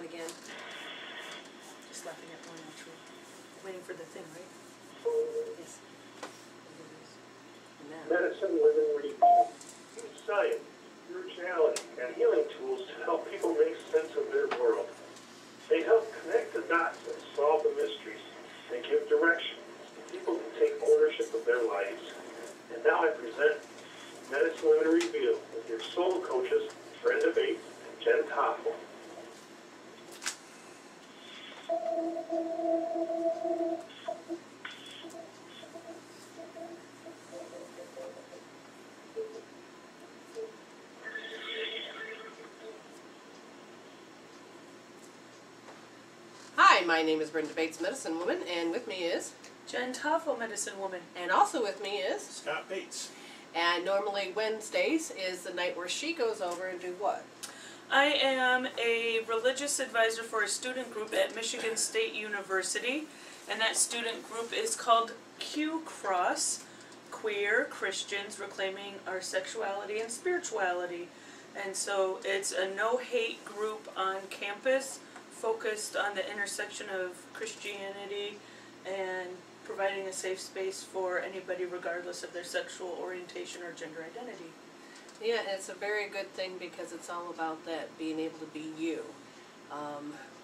again. Just laughing at one actually. Waiting for the thing, right? Yes. And now. Medicine, women, review. Use science, spirituality, and healing tools to help people make sense of their world. They help connect the dots and solve the mysteries. They give direction so people can take ownership of their lives. And now I present Medicine, Women, Review with your soul coaches, Brenda Bates and Jen Toffel. Hi, my name is Brenda Bates, Medicine Woman, and with me is... Jen Toffel, Medicine Woman. And also with me is... Scott Bates. And normally Wednesdays is the night where she goes over and do what? I am a religious advisor for a student group at Michigan State University, and that student group is called Q Cross, Queer Christians Reclaiming Our Sexuality and Spirituality. And so it's a no-hate group on campus focused on the intersection of Christianity and providing a safe space for anybody regardless of their sexual orientation or gender identity. Yeah, it's a very good thing because it's all about that, being able to be you.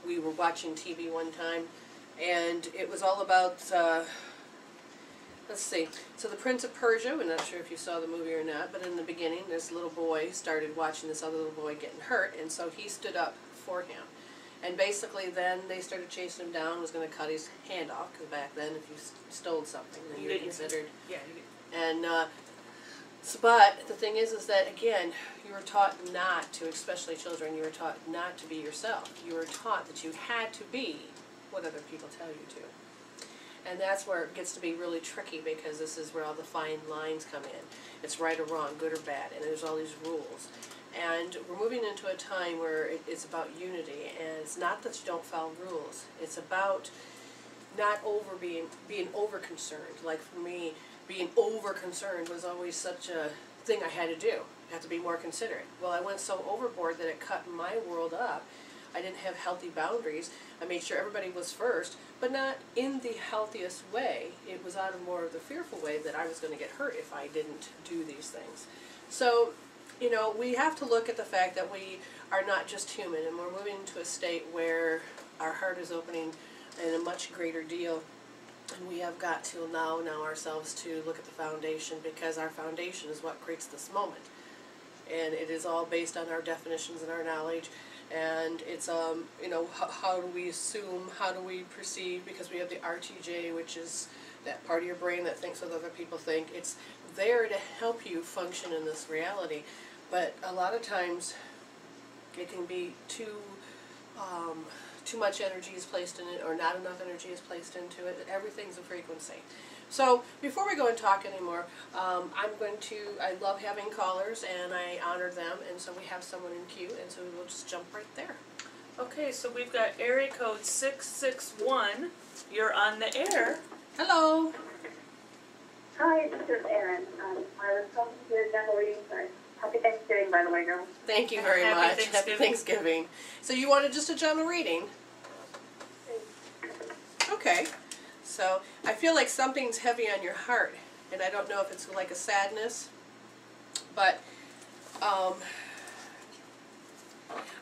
We were watching TV one time, and it was all about, let's see, so the Prince of Persia, I'm not sure if you saw the movie or not, but in the beginning this little boy started watching this other little boy getting hurt, and so he stood up for him. And basically then they started chasing him down, was going to cut his hand off, because back then if you stole something, then you were considered... Yeah, And, but the thing is that, again, you were taught not to, especially children, you were taught not to be yourself. You were taught that you had to be what other people tell you to. And that's where it gets to be really tricky, because this is where all the fine lines come in. It's right or wrong, good or bad, and there's all these rules. And we're moving into a time where it's about unity, and it's not that you don't follow rules. It's about not being over concerned. Like for me, being over concerned was always such a thing I had to do. I had to be more considerate. Well, I went so overboard that it cut my world up. I didn't have healthy boundaries. I made sure everybody was first, but not in the healthiest way. It was out of more of the fearful way that I was going to get hurt if I didn't do these things. So, you know, we have to look at the fact that we are not just human, and we're moving into a state where our heart is opening in a much greater deal, and we have got to allow now ourselves to look at the foundation, because our foundation is what creates this moment, and it is all based on our definitions and our knowledge, and it's you know, how do we assume, how do we perceive, because we have the RTJ, which is that part of your brain that thinks what other people think. It's there to help you function in this reality. But a lot of times it can be too much energy is placed in it, or not enough energy is placed into it. Everything's a frequency. So before we go and talk anymore, I love having callers, and I honor them, and so we have someone in queue, and so we'll just jump right there. Okay, so we've got area code 661. You're on the air. Hello. Hi, this is Erin. I was talking to your general reading. Happy Thanksgiving, by the way, girls. Thank you very much. Happy Thanksgiving. So you wanted just a general reading? Okay. So I feel like something's heavy on your heart, and I don't know if it's like a sadness, but I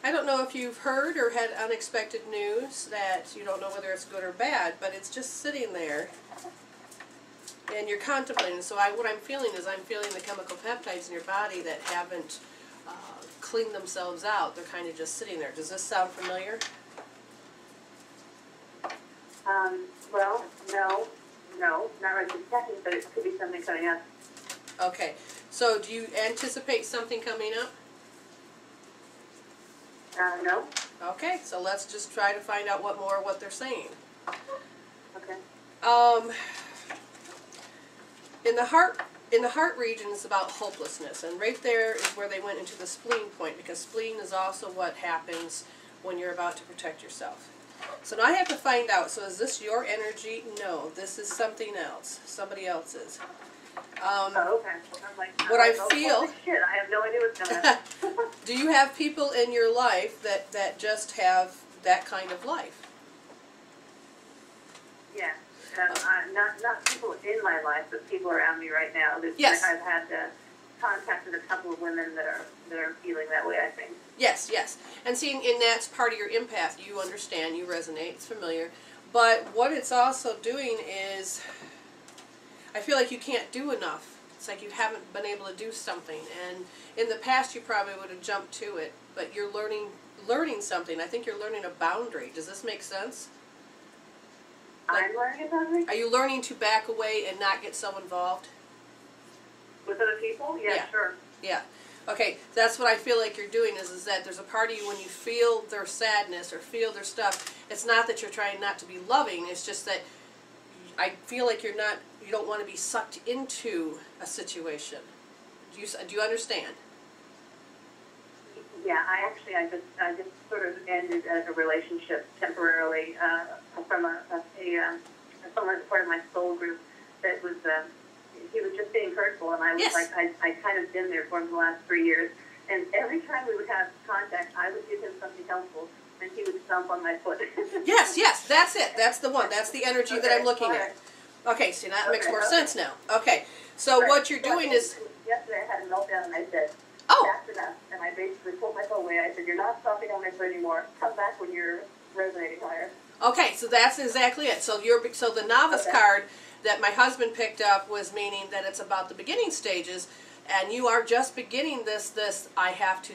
don't know if you've heard or had unexpected news that you don't know whether it's good or bad, but it's just sitting there. And you're contemplating. So what I'm feeling is I'm feeling the chemical peptides in your body that haven't cleaned themselves out. They're kind of just sitting there. Does this sound familiar? Well, no, not right this second, but it could be something coming up. Okay. So do you anticipate something coming up? No. Okay. So let's just try to find out what they're saying. Okay. In the heart region is about hopelessness, and right there is where they went into the spleen point, because spleen is also what happens when you're about to protect yourself. So now I have to find out, so is this your energy? No, this is something else, somebody else's. Okay. I'm like, what I oh, feel... holy shit, I have no idea what's going on. Do you have people in your life that just have that kind of life. Yeah. Not people in my life, but people around me right now. Yes. I've had contact with a couple of women that are feeling that way, I think. Yes, yes. And see, and that's part of your empath. You understand, you resonate, it's familiar. But what it's also doing is, I feel like you can't do enough. It's like you haven't been able to do something. And in the past, you probably would have jumped to it. But you're learning something. I think you're learning a boundary. Does this make sense? I'm learning a boundary? Are you learning to back away and not get so involved? With other people? Yeah, sure. Yeah. Okay, that's what I feel like you're doing is that there's a part of you when you feel their sadness or feel their stuff, it's not that you're trying not to be loving, it's just that I feel like you don't want to be sucked into a situation. Do you understand? Yeah, I just sort of ended a relationship temporarily from someone part of my soul group that was he was just being hurtful, and I was I kind of been there for him the last 3 years, and every time we would have contact, I would give him something helpful, and he would stomp on my foot. Yes, that's it. That's the one. That's the energy that I'm looking at. Okay, see, that makes more sense now. Okay, so what you're doing is... Yesterday I had a meltdown, and I said, oh, that's enough, and I basically pulled myself away. I said, you're not stomping on my foot anymore. Come back when you're resonating higher. okay, so that's exactly it. So the novice card that my husband picked up was meaning that it's about the beginning stages, and you are just beginning this I have to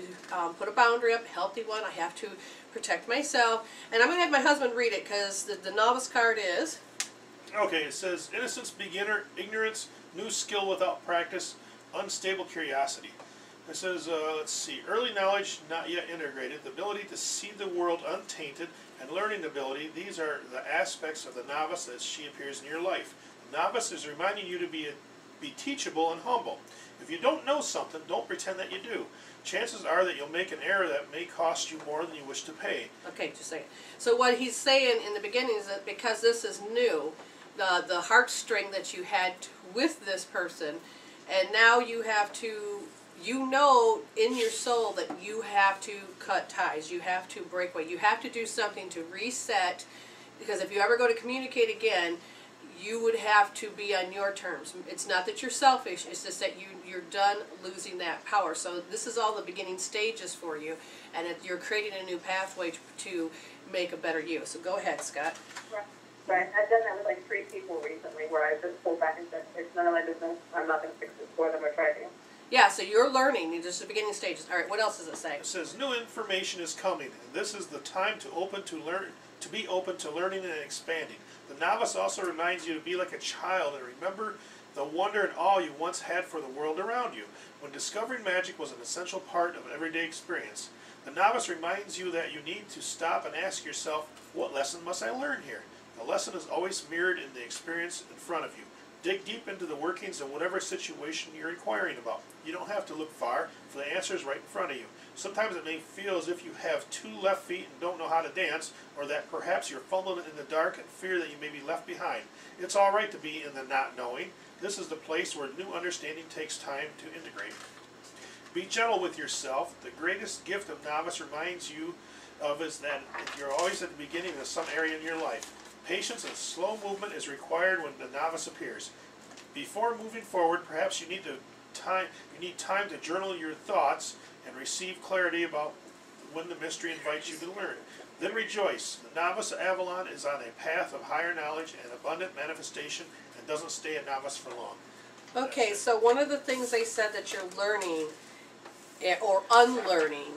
put a boundary up, a healthy one, I have to protect myself, and I'm going to have my husband read it because the novice card is... Okay, it says, innocence, beginner, ignorance, new skill without practice, unstable curiosity. It says, let's see, early knowledge not yet integrated, the ability to see the world untainted, and learning ability. These are the aspects of the novice as she appears in your life. The novice is reminding you to be teachable and humble. If you don't know something, don't pretend that you do. Chances are that you'll make an error that may cost you more than you wish to pay. Okay, just a second. So what he's saying in the beginning is that because this is new, the heartstring that you had with this person, and now you have to, you know in your soul that you have to cut ties, you have to break away, you have to do something to reset, because if you ever go to communicate again, you would have to be on your terms. It's not that you're selfish, it's just that you're done losing that power. So this is all the beginning stages for you, and you're creating a new pathway to make a better you. So go ahead, Scott. Right. I've done that with like 3 people recently where I just pulled back and said, it's none of my business. I'm not going to fix this for them or try to. Yeah, so you're learning. These are the beginning stages. All right, what else does it say? It says, new information is coming, and this is the time to be open to learning and expanding. The novice also reminds you to be like a child and remember the wonder and awe you once had for the world around you, when discovering magic was an essential part of everyday experience. The novice reminds you that you need to stop and ask yourself, what lesson must I learn here? The lesson is always mirrored in the experience in front of you. Dig deep into the workings of whatever situation you're inquiring about. You don't have to look far, for the answer is right in front of you. Sometimes it may feel as if you have 2 left feet and don't know how to dance, or that perhaps you're fumbling in the dark and fear that you may be left behind. It's all right to be in the not knowing. This is the place where new understanding takes time to integrate. Be gentle with yourself. The greatest gift of novice reminds you of is that you're always at the beginning of some area in your life. Patience and slow movement is required when the novice appears. Before moving forward, perhaps you need time to journal your thoughts and receive clarity about when the mystery invites you to learn. Then rejoice. The novice Avalon is on a path of higher knowledge and abundant manifestation and doesn't stay a novice for long. Okay, so one of the things they said that you're learning or unlearning,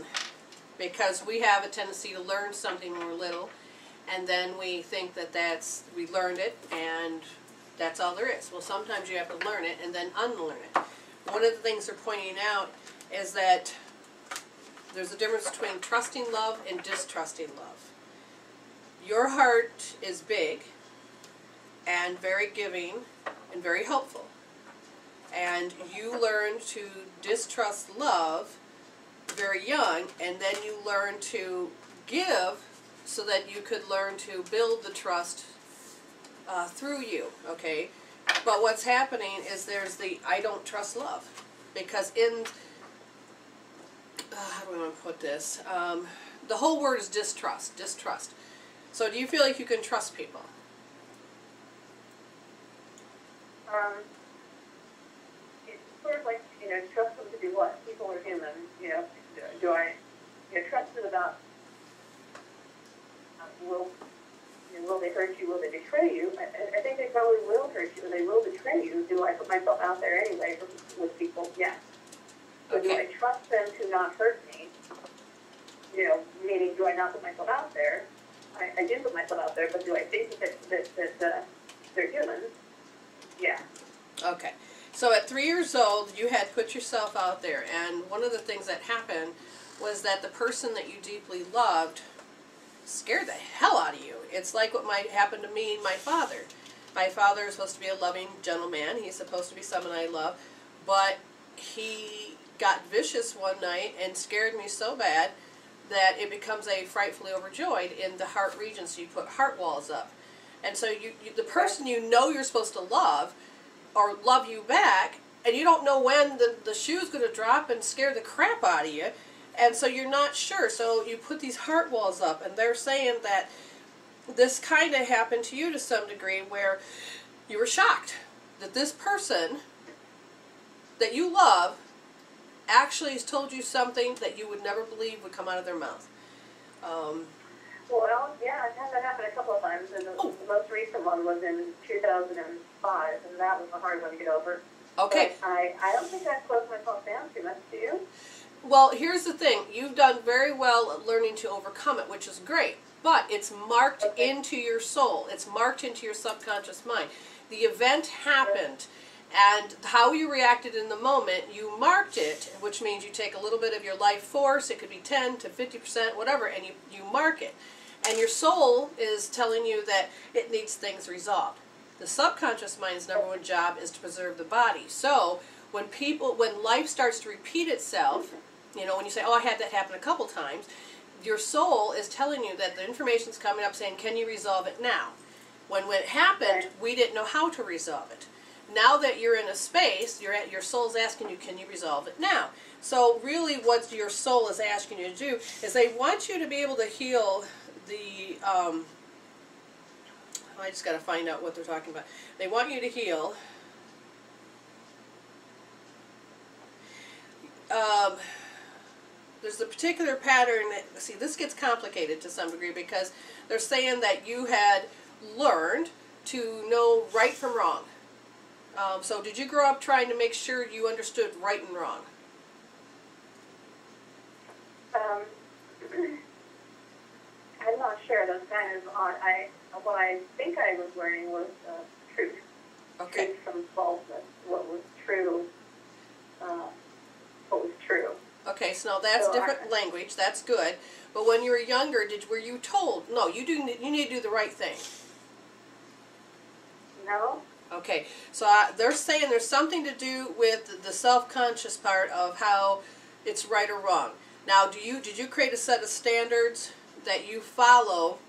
because we have a tendency to learn something when we're little, and then we think that we learned it and that's all there is. Well, sometimes you have to learn it and then unlearn it. One of the things they're pointing out is that there's a difference between trusting love and distrusting love. Your heart is big and very giving and very helpful. And you learn to distrust love very young, and then you learn to give so that you could learn to build the trust through you, okay? But what's happening is there's the I don't trust love. Because in, how do I want to put this? the whole word is distrust, distrust. So do you feel like you can trust people? It's sort of like, trust them to do what? People are human, do I, trust them about, will they hurt you, will they betray you? I think they probably will hurt you, and they will betray you. Do I put myself out there anyway with people? Yes. So do I trust them to not hurt me? Meaning, do I not put myself out there? I do put myself out there, but do I think that they're human? Yeah. Okay. So at 3 years old, you had put yourself out there, and one of the things that happened was that the person that you deeply loved scared the hell out of you. It's like what might happen to me and my father. My father is supposed to be a loving gentleman. He's supposed to be someone I love, but he got vicious one night and scared me so bad that it becomes a frightfully overjoyed in the heart region, so you put heart walls up. And so the person you know you're supposed to love, or love you back, and you don't know when the shoe's going to drop and scare the crap out of you, and so you're not sure. So you put these heart walls up, and they're saying that this kind of happened to you to some degree, where you were shocked that this person that you love actually has told you something that you would never believe would come out of their mouth. Well, yeah, I've had that happen a couple of times, and the most recent one was in 2005, and that was a hard one to get over. Okay. But I don't think I've closed myself down too much, do you? Well, here's the thing. You've done very well at learning to overcome it, which is great. But it's marked into your soul. It's marked into your subconscious mind. The event happened, and how you reacted in the moment, you marked it, which means you take a little bit of your life force, it could be 10 to 50%, whatever, and you mark it. And your soul is telling you that it needs things resolved. The subconscious mind's number one job is to preserve the body. So when life starts to repeat itself, when you say, oh, I had that happen a couple times, your soul is telling you that the information's coming up saying, can you resolve it now? When it happened, we didn't know how to resolve it. Now that you're in a space, your soul's asking you, can you resolve it now? So really what your soul is asking you to do is they want you to be able to heal the, I just got to find out what they're talking about. They want you to heal there's a particular pattern that, see, this gets complicated to some degree because they're saying that you had learned to know right from wrong. So did you grow up trying to make sure you understood right and wrong? I'm not sure. That's kind of odd. What I think I was learning was truth. Okay. Truth from falseness. What was true. What was true. Okay, so now that's different language. That's good. But when you were younger, were you told, no, you need to do the right thing? No. Okay, so they're saying there's something to do with the self-conscious part of how it's right or wrong. Now, did you create a set of standards that you follow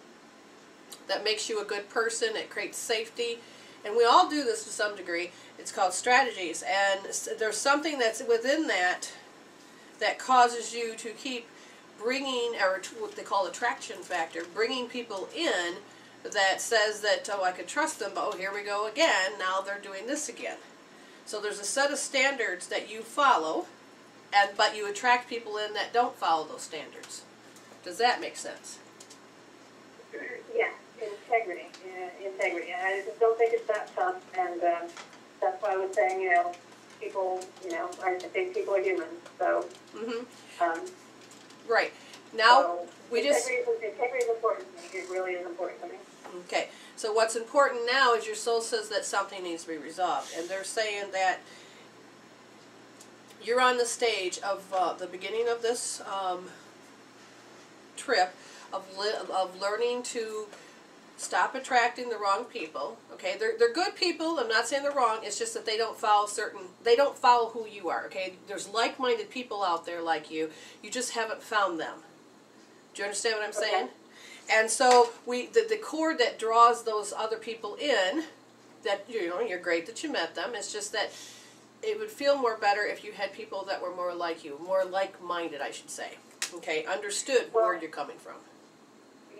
that makes you a good person, it creates safety? And we all do this to some degree. It's called strategies. And there's something that's within that causes you to keep bringing, or what they call attraction factor, bringing people in that says that, oh, I could trust them, but oh, here we go again, now they're doing this again. So there's a set of standards that you follow, but you attract people in that don't follow those standards. Does that make sense? Yeah, integrity. Integrity. And I just don't think it's that tough, and that's why I was saying, people, I think people are human, so. Right. Now, so integrity is important to me. It really is important to me. Okay. So what's important now is your soul says that something needs to be resolved, and they're saying that you're on the stage of the beginning of this trip of learning to stop attracting the wrong people. Okay, they're good people. I'm not saying they're wrong. It's just that they don't follow who you are. Okay, there's like-minded people out there like you. You just haven't found them. Do you understand what I'm saying? And so the cord that draws those other people in, that you're great that you met them. It's just that it would feel more better if you had people that were more like you, more like-minded, I should say. Okay, understood Well, where you're coming from.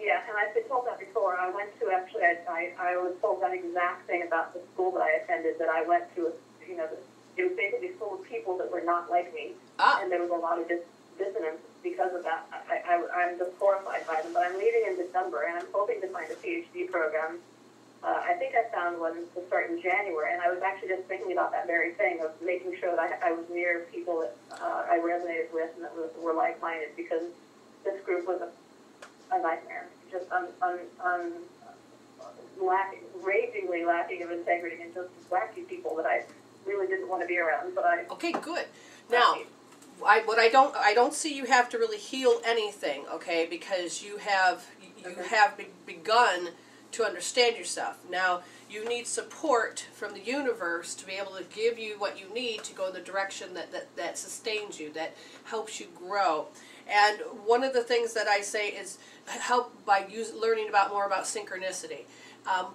Yeah, and I've been told that before. I went to actually, I was told that exact thing about the school that I attended, that I went to, it was basically full of people that were not like me, and there was a lot of dissonance because of that. I'm just horrified by them, but I'm leaving in December, and I'm hoping to find a PhD program. I think I found one to start in January, and I was actually just thinking about that very thing of making sure that I was near people that I resonated with and that were like-minded, because this group was a nightmare, just ragingly lacking of integrity, and just wacky people that I really didn't want to be around. But okay, good. Now, I don't see you have to really heal anything, okay? Because you have begun to understand yourself. Now, you need support from the universe to be able to give you what you need to go in the direction that sustains you, that helps you grow. And one of the things that I say is help by learning more about synchronicity.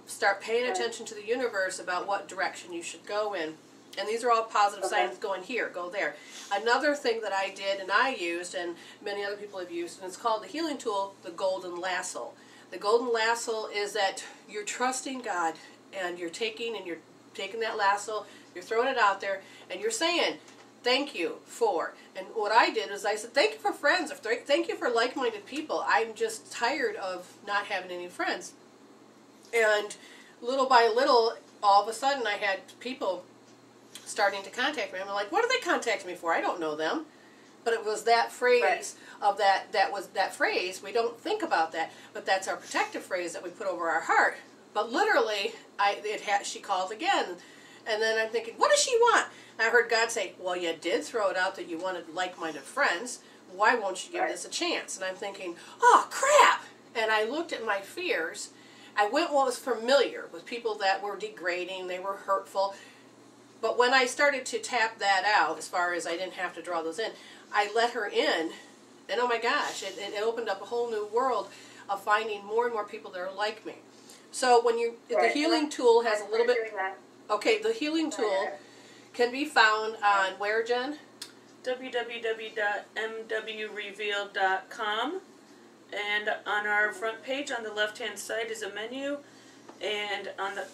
Start paying attention to the universe about what direction you should go in. And these are all positive signs going here, go there. Another thing that I did and I used, and many other people have used, and it's called the healing tool, the golden lasso. The golden lasso is that you're trusting God, and you're taking that lasso, you're throwing it out there, and you're saying, thank you for. And what I did is I said, thank you for friends, thank you for like-minded people. I'm just tired of not having any friends. And little by little, all of a sudden I had people starting to contact me. I'm like, what are they contacting me for? I don't know them. But it was that phrase of that phrase. We don't think about that, but that's our protective phrase that we put over our heart. But literally, she called again, and then I'm thinking, what does she want? And I heard God say, well, you did throw it out that you wanted like-minded friends. Why won't you give this a chance? And I'm thinking, oh, crap! And I looked at my fears. I went what was familiar with people that were degrading, they were hurtful. But when I started to tap that out, as far as I didn't have to draw those in, I let her in, and oh my gosh, it opened up a whole new world of finding more and more people that are like me. So when the healing tool has a little bit. Okay, the healing tool can be found on where, Jen? www.mwrevealed.com, and on our front page on the left-hand side is a menu, and on the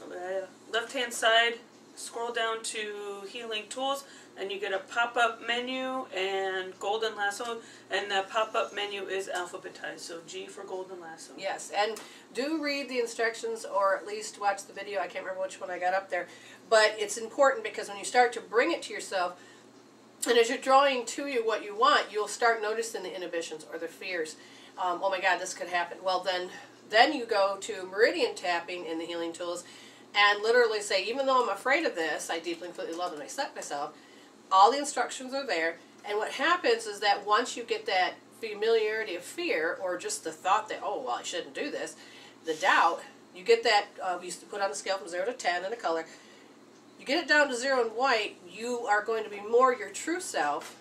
left-hand side, scroll down to healing tools, and you get a pop-up menu and golden lasso, and the pop-up menu is alphabetized, so G for golden lasso. Yes, and do read the instructions, or at least watch the video. I can't remember which one I got up there, but it's important because when you start to bring it to yourself, and as you're drawing to you what you want, you'll start noticing the inhibitions or the fears. Oh my God, this could happen. Well, then you go to meridian tapping in the healing tools, and literally say, even though I'm afraid of this, I deeply and completely love and accept myself. All the instructions are there, and what happens is that once you get that familiarity of fear, or just the thought that, oh, well, I shouldn't do this, the doubt, you get that, we used to put on the scale from 0 to 10 in a color, you get it down to 0 in white, you are going to be more your true self,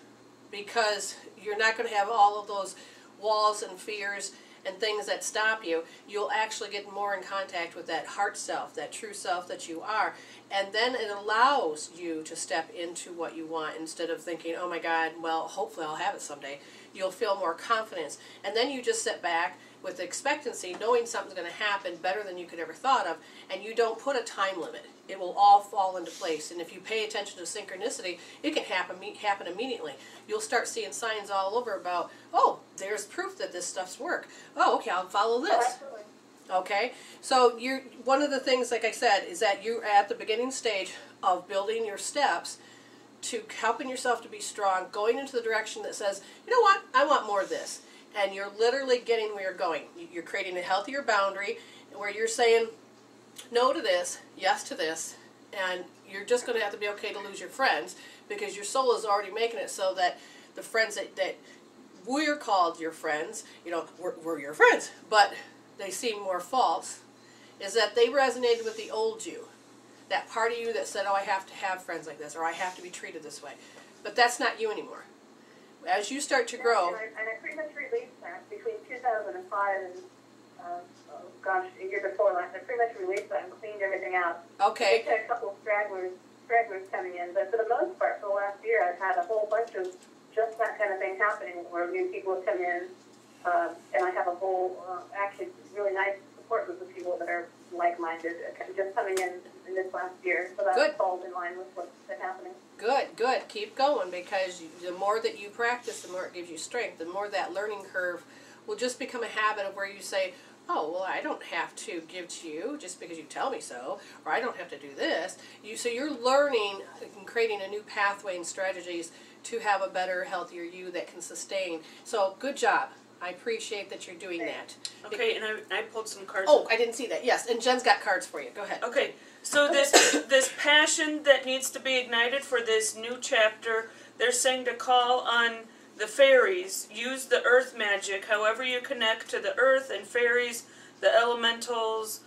because you're not going to have all of those walls and fears and things that stop you. You'll actually get more in contact with that heart self, that true self that you are. And then it allows you to step into what you want instead of thinking, oh my God, well, hopefully I'll have it someday. You'll feel more confidence. And then you just sit back with expectancy, knowing something's going to happen better than you could ever thought of, and you don't put a time limit. It will all fall into place. And if you pay attention to synchronicity, it can happen immediately. You'll start seeing signs all over about, oh, there's proof that this stuff's work. Oh, okay, I'll follow this. Oh, absolutely. Okay, so one of the things, like I said, is that you're at the beginning stage of building your steps to helping yourself to be strong, going into the direction that says, you know what, I want more of this. And you're literally getting where you're going. You're creating a healthier boundary where you're saying no to this, yes to this, and you're just going to have to be okay to lose your friends, because your soul is already making it so that the friends that we're called your friends, we're your friends, but they seem more false, is that they resonated with the old you. That part of you that said, oh, I have to have friends like this, or I have to be treated this way. But that's not you anymore. As you start to grow... And I pretty much released that between 2005 and, a year before last. I pretty much released that and cleaned everything out. Okay. I had a couple of stragglers coming in, but for the most part, for the last year, I've had a whole bunch of just that kind of thing happening where new people have come in, and I have a whole, actually really nice support group of people that are like-minded, just coming in this last year. So that falls in line with what's been happening. Good, good. Keep going, because the more that you practice, the more it gives you strength. The more that learning curve will just become a habit of where you say, oh, well, I don't have to give to you just because you tell me so, or I don't have to do this. So you're learning and creating a new pathway and strategies to have a better, healthier you that can sustain. So good job. I appreciate that you're doing that. Okay, and I pulled some cards. Oh, I didn't see that. Yes, and Jen's got cards for you. Go ahead. Okay, so this passion that needs to be ignited for this new chapter, they're saying to call on the fairies, use the earth magic, however you connect to the earth and fairies, the elementals,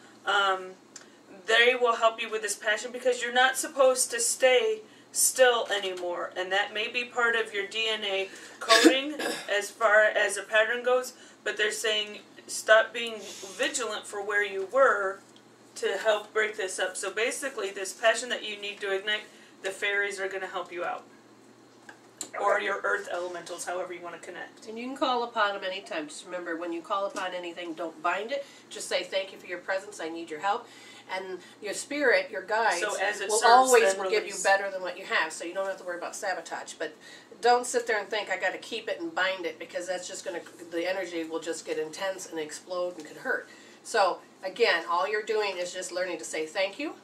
they will help you with this passion, because you're not supposed to stay still anymore, and that may be part of your DNA coding as far as a pattern goes, but they're saying stop being vigilant for where you were to help break this up. So basically, this passion that you need to ignite, the fairies are going to help you out. Or your earth elementals, however you want to connect. And you can call upon them anytime. Just remember, when you call upon anything, don't bind it. Just say, thank you for your presence, I need your help. And your spirit, your guides, So as it will serves, always then give you release. better than what you have. So you don't have to worry about sabotage. But don't sit there and think, I got to keep it and bind it, because that's just going to, the energy will just get intense and explode and could hurt. So again, all you're doing is just learning to say thank you.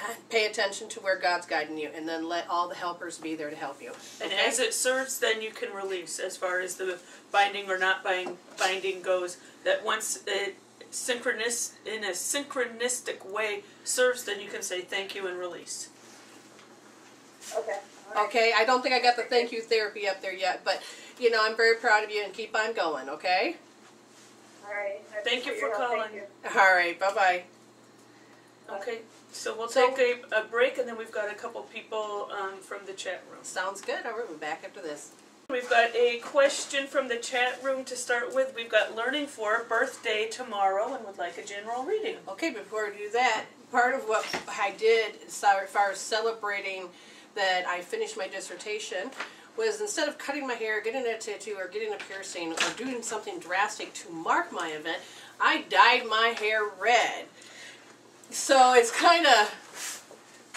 And pay attention to where God's guiding you, and then let all the helpers be there to help you. And Okay? as it serves, then you can release as far as the binding or not binding goes. That once it in a synchronistic way serves, then you can say thank you and release. Okay. All right. Okay, I don't think I got the thank you therapy up there yet, but you know, I'm very proud of you, and keep on going, okay? All right. I Thank you appreciate for your help. calling. Thank you. All right, bye-bye. Okay, so we'll So- take a break, and then we've got a couple people from the chat room. Sounds good. All right, we're back after this. We've got a question from the chat room to start with. We've got Learning for birthday tomorrow and would like a general reading. Okay, before we do that, part of what I did as far as celebrating that I finished my dissertation was, instead of cutting my hair, getting a tattoo, or getting a piercing, or doing something drastic to mark my event, I dyed my hair red. So it's kind of,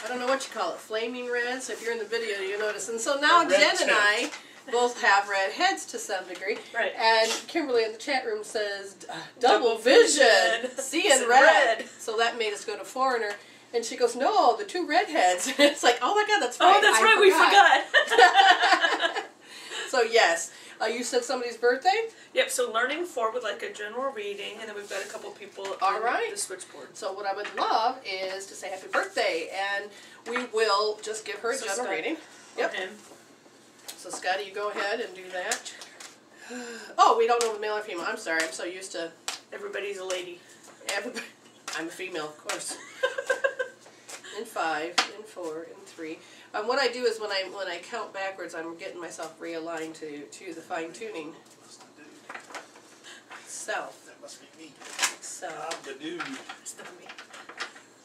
I don't know what you call it, flaming red. So if you're in the video, you notice. And so now A red Jen and I both have red heads to some degree. Right. And Kimberly in the chat room says, Double double vision, vision. seeing Seeing red. red. So that made us go to Foreigner. And she goes, no, the two redheads. It's like, oh my God, that's right. Oh, that's I right, we forgot. So yes, you said somebody's birthday? Yep, so Learning for would like a general reading, and then we've got a couple people All on right. the switchboard. So what I would love is to say happy birthday, and we will just give her a So general Scott- reading. For Yep. him. So Scotty, you go ahead and do that. Oh, we don't know the male or female. I'm sorry. I'm so used to Everybody's a lady. everybody. I'm a female, of course. In 5, in 4, in 3. What I do is when I count backwards, I'm getting myself realigned to the fine tuning. Self. That must be me. Self. I'm the dude. It's not me.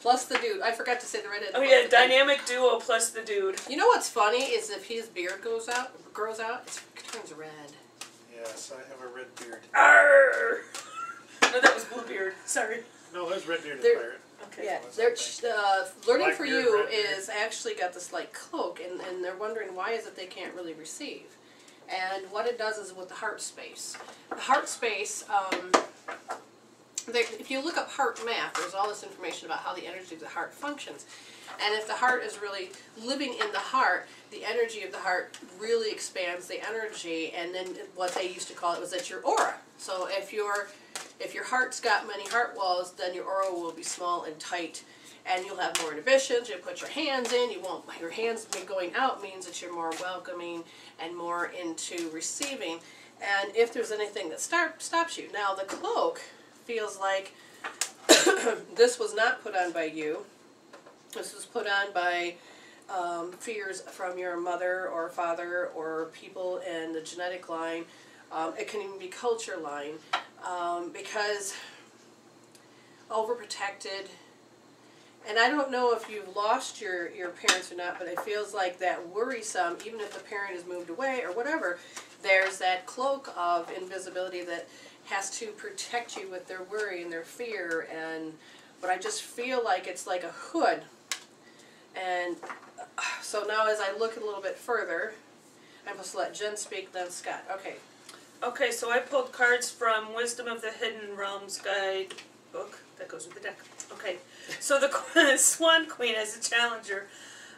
Plus the dude. I forgot to say the redhead. Oh yeah, dynamic duo plus the dude. You know what's funny is if his beard grows out, it turns red. Yes, I have a red beard. Arr! No, that was Bluebeard. Sorry. No, there's red bearded There- pirate. Okay. Yeah, What's they're, that learning Black for beard, you red beard. is actually got this like cloak, and they're wondering why is it they can't really receive. And what it does is with the heart space. The heart space, if you look up heart math, there's all this information about how the energy of the heart functions. And if the heart is really living in the heart, the energy of the heart really expands the energy, and then what they used to call it was that your aura. So if your heart's got many heart walls, then your aura will be small and tight, and you'll have more inhibitions. You'll put your hands in. Your hands going out means that you're more welcoming and more into receiving. And if there's anything that stops you, now the cloak feels like this was not put on by you. This was put on by fears from your mother or father or people in the genetic line. It can even be culture line, because overprotected And I don't know if you've lost your parents or not, but it feels like that worrisome, even if the parent has moved away or whatever, there's that cloak of invisibility that has to protect you with their worry and their fear. But I just feel like it's like a hood. And so now as I look a little bit further, I'm supposed to let Jen speak, then Scott. Okay. Okay, so I pulled cards from Wisdom of the Hidden Realms guide book that goes with the deck. Okay, so the Swan Queen as a challenger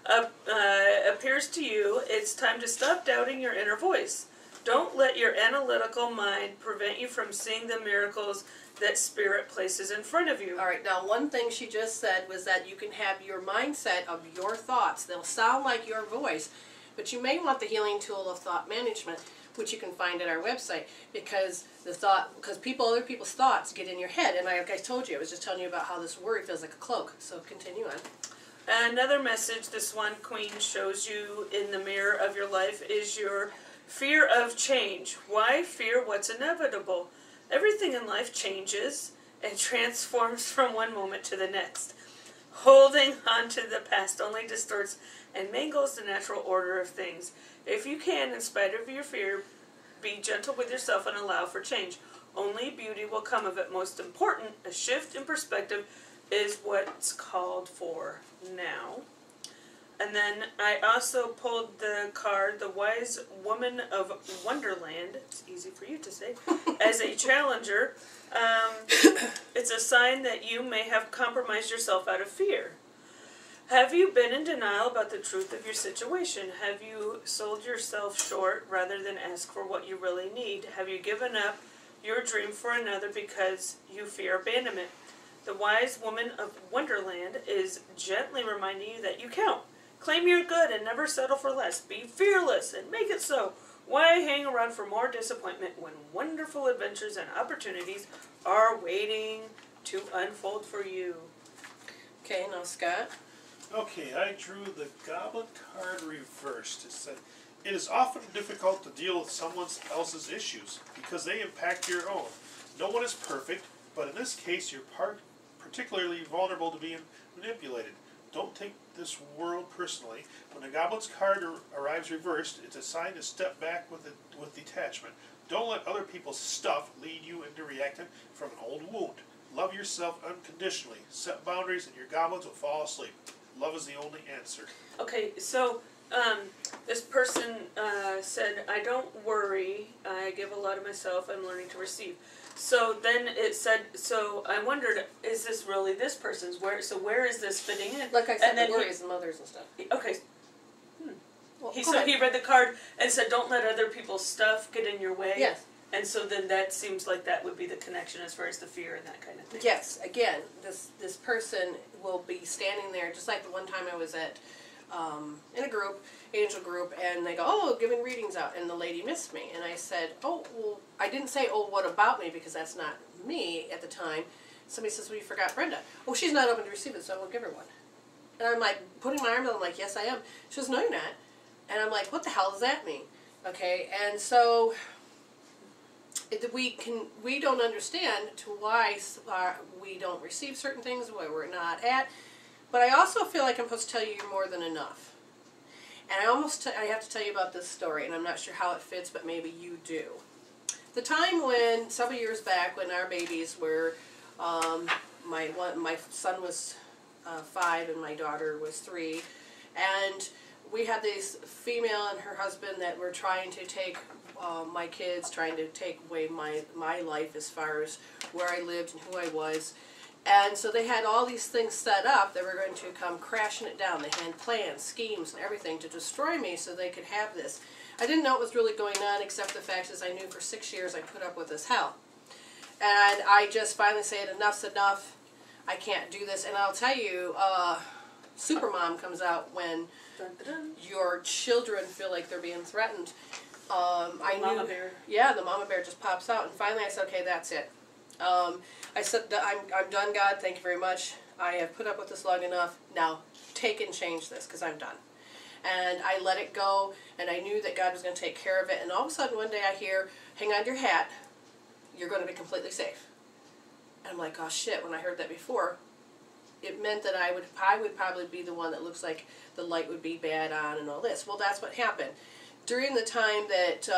appears to you. It's time to stop doubting your inner voice. Don't let your analytical mind prevent you from seeing the miracles that Spirit places in front of you. All right, now one thing she just said was that you can have your mindset of your thoughts. They'll sound like your voice, but you may want the healing tool of thought management, which you can find at our website, because other people's thoughts get in your head. And like I told you, I was just telling you about how this worry feels like a cloak. So continue on. Another message the Swan Queen shows you in the mirror of your life is your fear of change. Why fear what's inevitable? Everything in life changes and transforms from one moment to the next. Holding on to the past only distorts and mangles the natural order of things. If you can, in spite of your fear, be gentle with yourself and allow for change. Only beauty will come of it. Most important, a shift in perspective is what's called for now. And then I also pulled the card, the Wise Woman of Wonderland, it's easy for you to say, as a challenger. It's a sign that you may have compromised yourself out of fear. Have you been in denial about the truth of your situation? Have you sold yourself short rather than ask for what you really need? Have you given up your dream for another because you fear abandonment? The Wise Woman of Wonderland is gently reminding you that you count. Claim your good and never settle for less. Be fearless and make it so. Why hang around for more disappointment when wonderful adventures and opportunities are waiting to unfold for you? Okay, now Scott. Okay, I drew the Goblin card reversed. It said, it is often difficult to deal with someone else's issues because they impact your own. No one is perfect, but in this case you're particularly vulnerable to being manipulated. Don't take this world personally. When the Goblin's card arrives reversed, it's a sign to step back with detachment. Don't let other people's stuff lead you into reacting from an old wound. Love yourself unconditionally. Set boundaries and your goblins will fall asleep. Love is the only answer. Okay, so this person said, I don't worry, I give a lot of myself, I'm learning to receive. So then it said, so I wondered, is this really this person's? Where is this fitting in? Like I said, and then the worries and mothers and stuff. Okay. Well, He read the card and said, don't let other people's stuff get in your way. Yes. And so then that seems like that would be the connection as far as the fear and that kind of thing. Yes, again, this person will be standing there, just like the one time I was at, in a group, angel group, and they go, oh, giving readings out, and the lady missed me. And I said, oh, well, I didn't say, oh, what about me, because that's not me at the time. Somebody says, well, you forgot Brenda. Oh, she's not open to receive it, so I will give her one. And I'm like, putting my arm down, I'm like, yes, I am. She goes, no, you're not. And I'm like, what the hell does that mean? Okay, and so we don't understand to why we don't receive certain things, why we're not at. But I also feel like I'm supposed to tell you you're more than enough. And I have to tell you about this story, and I'm not sure how it fits, but maybe you do. The time when, several years back, when our babies were, my son was 5 and my daughter was 3, and we had this female and her husband that were trying to take my kids, trying to take away my life as far as where I lived and who I was. And so they had all these things set up that were going to come crashing it down. They had plans, schemes, and everything to destroy me so they could have this. I didn't know what was really going on, except the fact is I knew for 6 years I put up with this hell. And I just finally said, enough's enough. I can't do this. And I'll tell you, Supermom comes out when Dun, dun, dun. your children feel like they're being threatened. Mama bear. Yeah, the mama bear just pops out. And finally I said, okay, that's it. I said, I'm done, God. Thank you very much. I have put up with this long enough. Now, take and change this, because I'm done. And I let it go, and I knew that God was going to take care of it. And all of a sudden, one day I hear, hang on to your hat. You're going to be completely safe. And I'm like, oh, shit. When I heard that before, it meant that I would probably be the one that looks like the light would be bad on and all this. Well, that's what happened. During the time that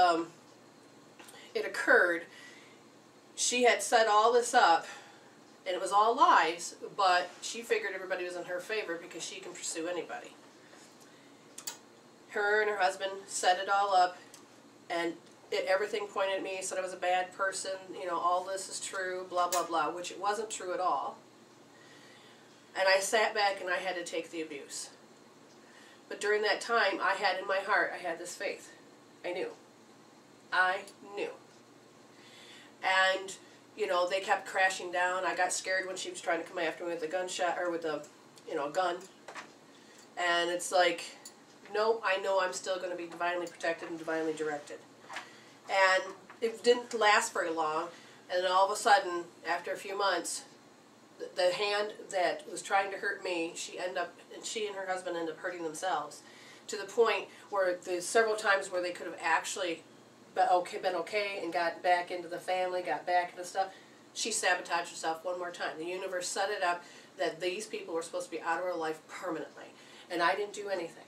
it occurred, she had set all this up, and it was all lies, but she figured everybody was in her favor because she can pursue anybody. Her and her husband set it all up, and everything pointed at me, said I was a bad person, you know, all this is true, blah, blah, blah, which it wasn't true at all. And I sat back and I had to take the abuse. But during that time, I had in my heart, I had this faith. I knew. I knew. And, you know, they kept crashing down. I got scared when she was trying to come after me with a gunshot, or with a, you know, a gun. And it's like, no, I know I'm still going to be divinely protected and divinely directed. And it didn't last very long, and then all of a sudden, after a few months, the hand that was trying to hurt me, she and her husband ended up hurting themselves, to the point where there's several times where they could have actually been okay and got back into the family, got back into stuff. She sabotaged herself one more time. The universe set it up that these people were supposed to be out of her life permanently, and I didn't do anything.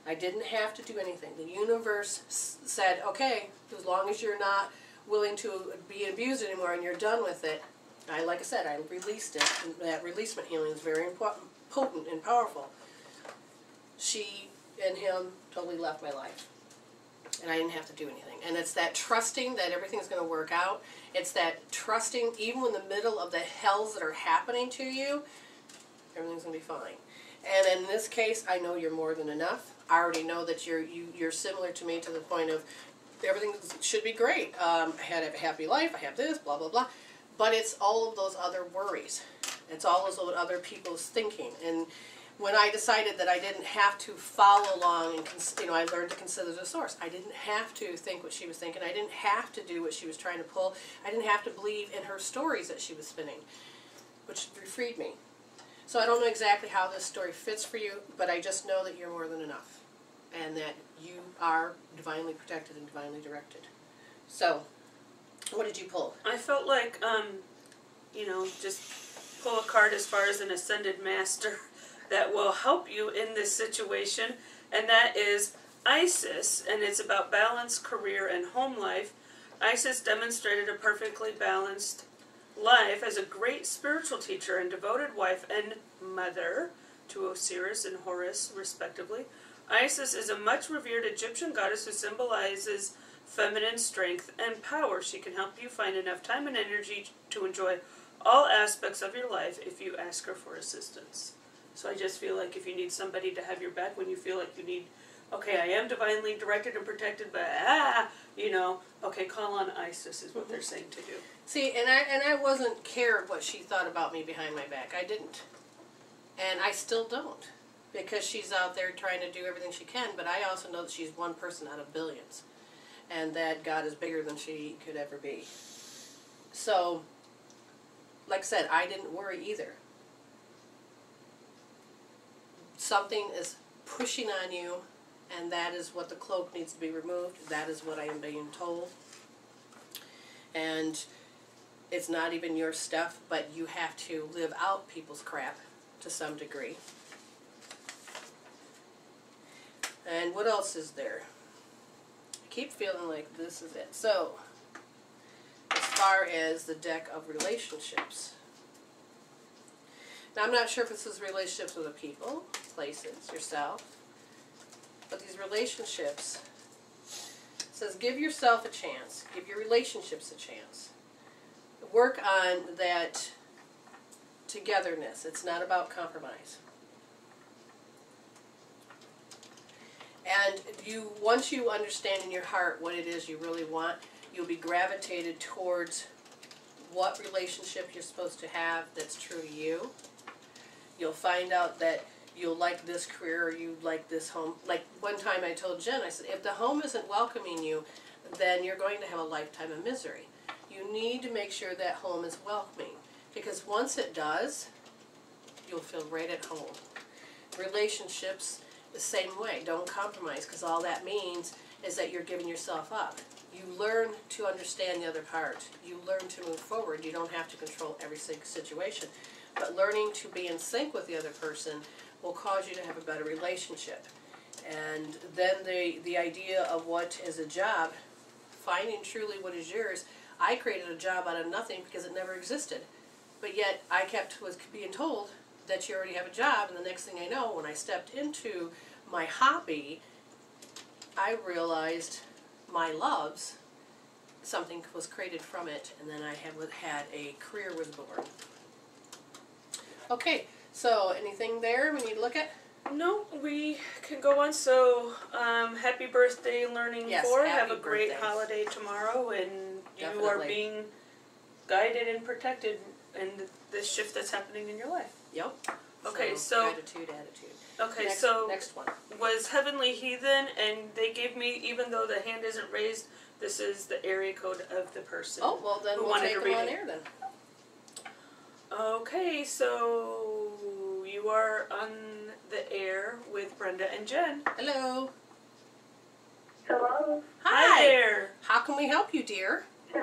I didn't have to do anything. The universe said, okay, as long as you're not willing to be abused anymore and you're done with it, like I said, I released it, and that releasement healing is very important, potent and powerful. She and him totally left my life, and I didn't have to do anything. And it's that trusting that everything's going to work out. It's that trusting, even in the middle of the hells that are happening to you, everything's going to be fine. And in this case, I know you're more than enough. I already know that you're similar to me, to the point of everything should be great. I had a happy life. I have this, blah, blah, blah. But it's all of those other worries. It's all those other people's thinking. And when I decided that I didn't have to follow along, and you know, I learned to consider the source. I didn't have to think what she was thinking. I didn't have to do what she was trying to pull. I didn't have to believe in her stories that she was spinning, which freed me. So I don't know exactly how this story fits for you, but I just know that you're more than enough, and that you are divinely protected and divinely directed. So, what did you pull? I felt like, you know, just pull a card as far as an ascended master that will help you in this situation, and that is Isis, and it's about balance, career, and home life. Isis demonstrated a perfectly balanced life as a great spiritual teacher and devoted wife and mother to Osiris and Horus, respectively. Isis is a much revered Egyptian goddess who symbolizes feminine strength and power. She can help you find enough time and energy to enjoy all aspects of your life if you ask her for assistance. So I just feel like if you need somebody to have your back when you feel like you need, okay, I am divinely directed and protected, but you know, okay, call on Isis is what they're saying to do. See, and I wasn't cared what she thought about me behind my back. I didn't. And I still don't. Because she's out there trying to do everything she can, but I also know that she's one person out of billions. And that God is bigger than she could ever be. So, like I said, I didn't worry either. Something is pushing on you, and that is what the cloak needs to be removed. That is what I am being told. And it's not even your stuff, but you have to live out people's crap to some degree. And what else is there? I keep feeling like this is it. So, as far as the deck of relationships. Now, I'm not sure if this is relationships with the people, places, yourself. But these relationships, it says give yourself a chance. Give your relationships a chance. Work on that togetherness. It's not about compromise. And once you understand in your heart what it is you really want, you'll be gravitated towards what relationship you're supposed to have that's true to you. You'll find out that you'll like this career or you like this home. Like one time I told Jen, I said, if the home isn't welcoming you, then you're going to have a lifetime of misery. You need to make sure that home is welcoming. Because once it does, you'll feel right at home. Relationships, the same way. Don't compromise, because all that means is that you're giving yourself up. You learn to understand the other part. You learn to move forward. You don't have to control every situation. But learning to be in sync with the other person will cause you to have a better relationship. And then the idea of what is a job, finding truly what is yours. I created a job out of nothing because it never existed. But yet I was being told that you already have a job, and the next thing I know, when I stepped into my hobby, I realized my loves, something was created from it, and then I had a career was born. Okay, so anything there we need to look at? No, we can go on. So, happy birthday, Learning Yes, 4. happy Have a great birthday. holiday tomorrow, and you are Definitely. being guided and protected in this shift that's happening in your life. Yep. Okay, so gratitude, attitude. okay, Next, so next one. was Heavenly Heathen, and they gave me, even though the hand isn't raised, this is the area code of the person. Oh, well then who we'll wanted take to them read on it. air then. Okay, so you are on the air with Brenda and Jen. Hello. Hello. Hi there. How can we help you, dear? Oh,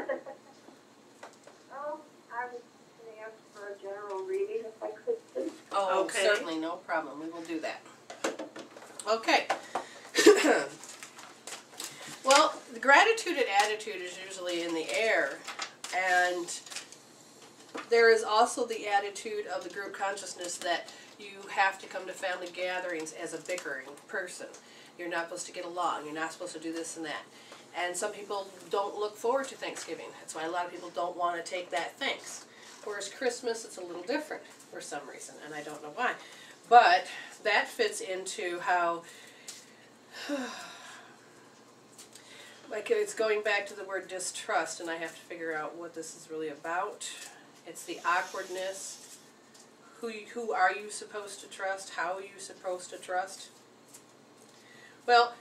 I was going to ask for a general reading if I could, please. Oh, Okay. certainly, no problem. We will do that. Okay. Well, the gratitude and attitude is usually in the air, and there is also the attitude of the group consciousness that you have to come to family gatherings as a bickering person. You're not supposed to get along. You're not supposed to do this and that. And some people don't look forward to Thanksgiving. That's why a lot of people don't want to take that thanks. Whereas Christmas, it's a little different for some reason, and I don't know why. But that fits into how, like it's going back to the word distrust, and I have to figure out what this is really about. It's the awkwardness. Who are you supposed to trust? How are you supposed to trust? Well,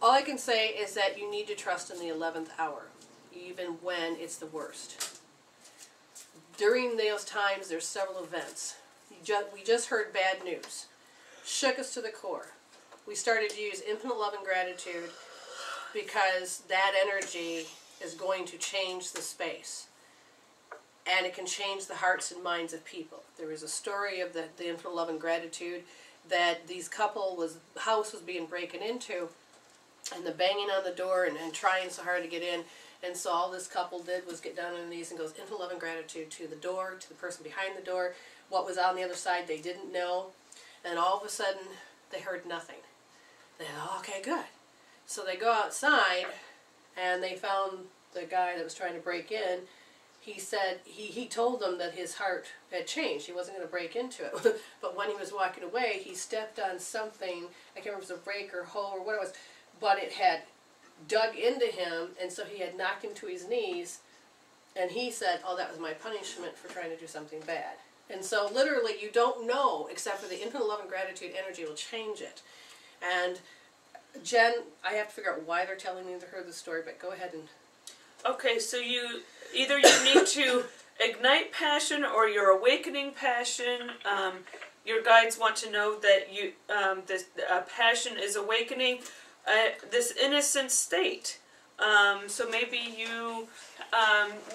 all I can say is that you need to trust in the 11th hour, even when it's the worst. During those times, there's several events. We just heard bad news. Shook us to the core. We started to use infinite love and gratitude because that energy is going to change the space. And it can change the hearts and minds of people. There was a story of the infinite love and gratitude that these house was being broken into, and the banging on the door and trying so hard to get in. And so all this couple did was get down on their knees and goes infinite love and gratitude to the door, to the person behind the door. What was on the other side they didn't know. And all of a sudden they heard nothing. They thought, okay, good. So they go outside and they found the guy that was trying to break in. He said, he told them that his heart had changed. He wasn't going to break into it. But when he was walking away, he stepped on something. I can't remember if it was a rake or hoe or what it was. But it had dug into him, and so he had knocked him to his knees. And he said, oh, that was my punishment for trying to do something bad. And so literally you don't know, except for the infinite love and gratitude energy will change it. And Jen, I have to figure out why they're telling me to hear the story, but go ahead and... Okay, so either you need to ignite passion or you're awakening passion. Your guides want to know that this passion is awakening this innocent state. So maybe you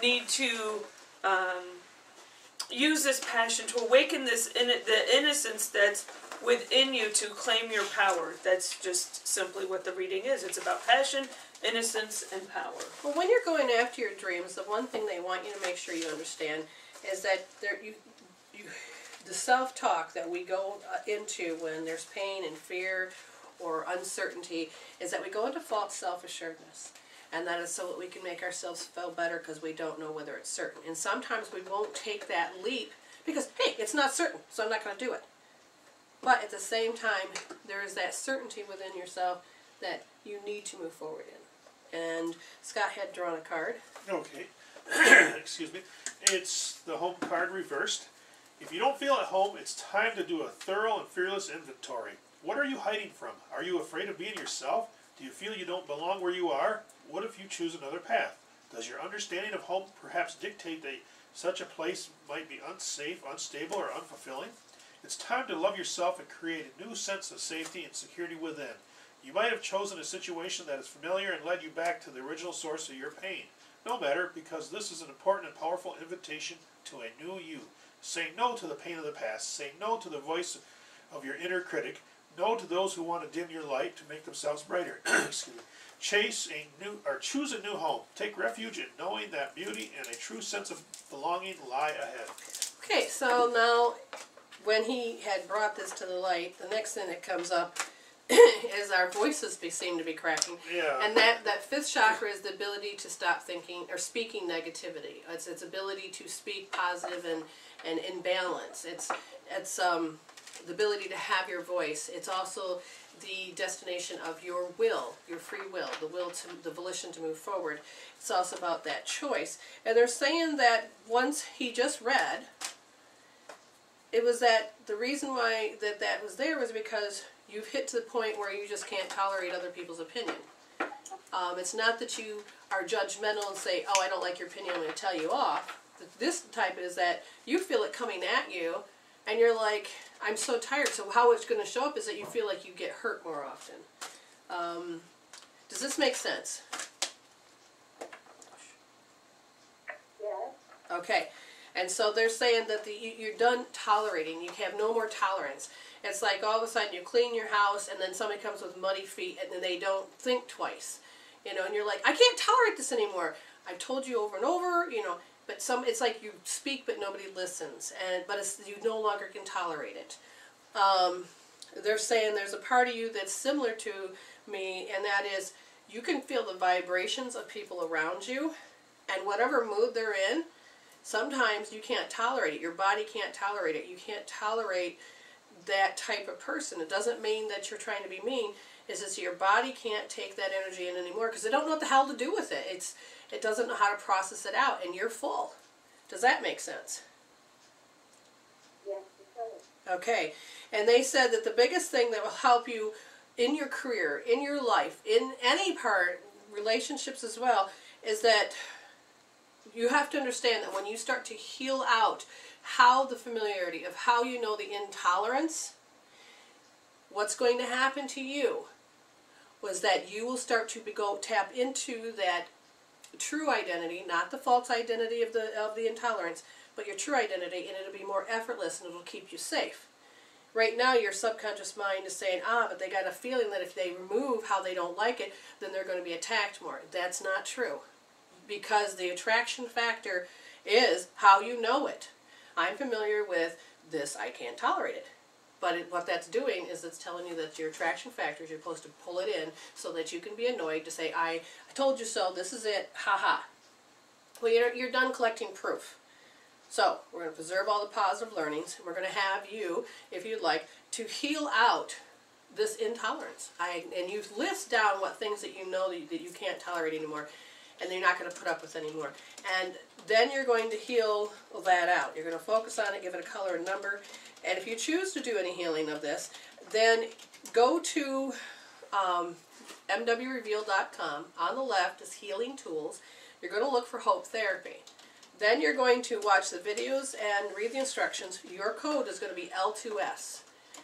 need to use this passion to awaken the innocence that's within you to claim your power. That's just simply what the reading is. It's about passion, innocence, and power. Well, when you're going after your dreams, the one thing they want you to make sure you understand is that the self-talk that we go into when there's pain and fear or uncertainty is that we go into false self-assuredness. And that is so that we can make ourselves feel better because we don't know whether it's certain. And sometimes we won't take that leap because, hey, it's not certain, so I'm not going to do it. But at the same time, there is that certainty within yourself that you need to move forward in. And Scott had drawn a card. Okay. Excuse me. It's the home card reversed. If you don't feel at home, it's time to do a thorough and fearless inventory. What are you hiding from? Are you afraid of being yourself? Do you feel you don't belong where you are? What if you choose another path? Does your understanding of home perhaps dictate that such a place might be unsafe, unstable, or unfulfilling? It's time to love yourself and create a new sense of safety and security within. You might have chosen a situation that is familiar and led you back to the original source of your pain. No matter, because this is an important and powerful invitation to a new you. Say no to the pain of the past. Say no to the voice of your inner critic. No to those who want to dim your light to make themselves brighter. Excuse me. Choose a new home. Take refuge in knowing that beauty and a true sense of belonging lie ahead. Okay, so now when he had brought this to the light, the next thing that comes up is our voices seem to be cracking. Yeah. And that fifth chakra is the ability to stop thinking or speaking negativity. It's its ability to speak positive and in balance. It's the ability to have your voice. It's also the destination of your will, your free will, the volition to move forward. It's also about that choice. And they're saying that once he just read, it was that the reason why that was there was because you've hit to the point where you just can't tolerate other people's opinion. It's not that you are judgmental and say, oh, I don't like your opinion, I'm going to tell you off. This type is that you feel it coming at you, and you're like, I'm so tired. So how it's going to show up is that you feel like you get hurt more often. Does this make sense? Yes. Okay. And so they're saying that you're done tolerating. You have no more tolerance. It's like all of a sudden you clean your house and then somebody comes with muddy feet and then they don't think twice. You know, and you're like, I can't tolerate this anymore. I've told you over and over, you know, but it's like you speak but nobody listens. But you no longer can tolerate it. They're saying there's a part of you that's similar to me, and that is you can feel the vibrations of people around you, and whatever mood they're in, sometimes you can't tolerate it. Your body can't tolerate it. You can't tolerate that type of person. It doesn't mean that you're trying to be mean. It's just your body can't take that energy in anymore because they don't know what the hell to do with it. It doesn't know how to process it out, and you're full. Does that make sense? Yes, it does. Okay. And they said that the biggest thing that will help you in your career, in your life, in any part, relationships as well, is that you have to understand that when you start to heal out how the familiarity of how you know the intolerance, what's going to happen to you was that you will start to tap into that true identity, not the false identity of the intolerance, but your true identity, and it'll be more effortless and it'll keep you safe. Right now your subconscious mind is saying, but they got a feeling that if they remove how they don't like it, then they're going to be attacked more. That's not true. Because the attraction factor is how you know it. I'm familiar with this, I can't tolerate it. But what that's doing is it's telling you that your attraction factors, you're supposed to pull it in so that you can be annoyed to say, I told you so, this is it, ha. Well, you're done collecting proof. So, we're going to preserve all the positive learnings, and we're going to have you, if you'd like, to heal out this intolerance. And you list down what things that you know that you can't tolerate anymore, and you're not going to put up with anymore. And then you're going to heal that out. You're going to focus on it, give it a color and number. And if you choose to do any healing of this, then go to mwreveal.com. On the left is Healing Tools. You're going to look for Hope Therapy. Then you're going to watch the videos and read the instructions. Your code is going to be L2S.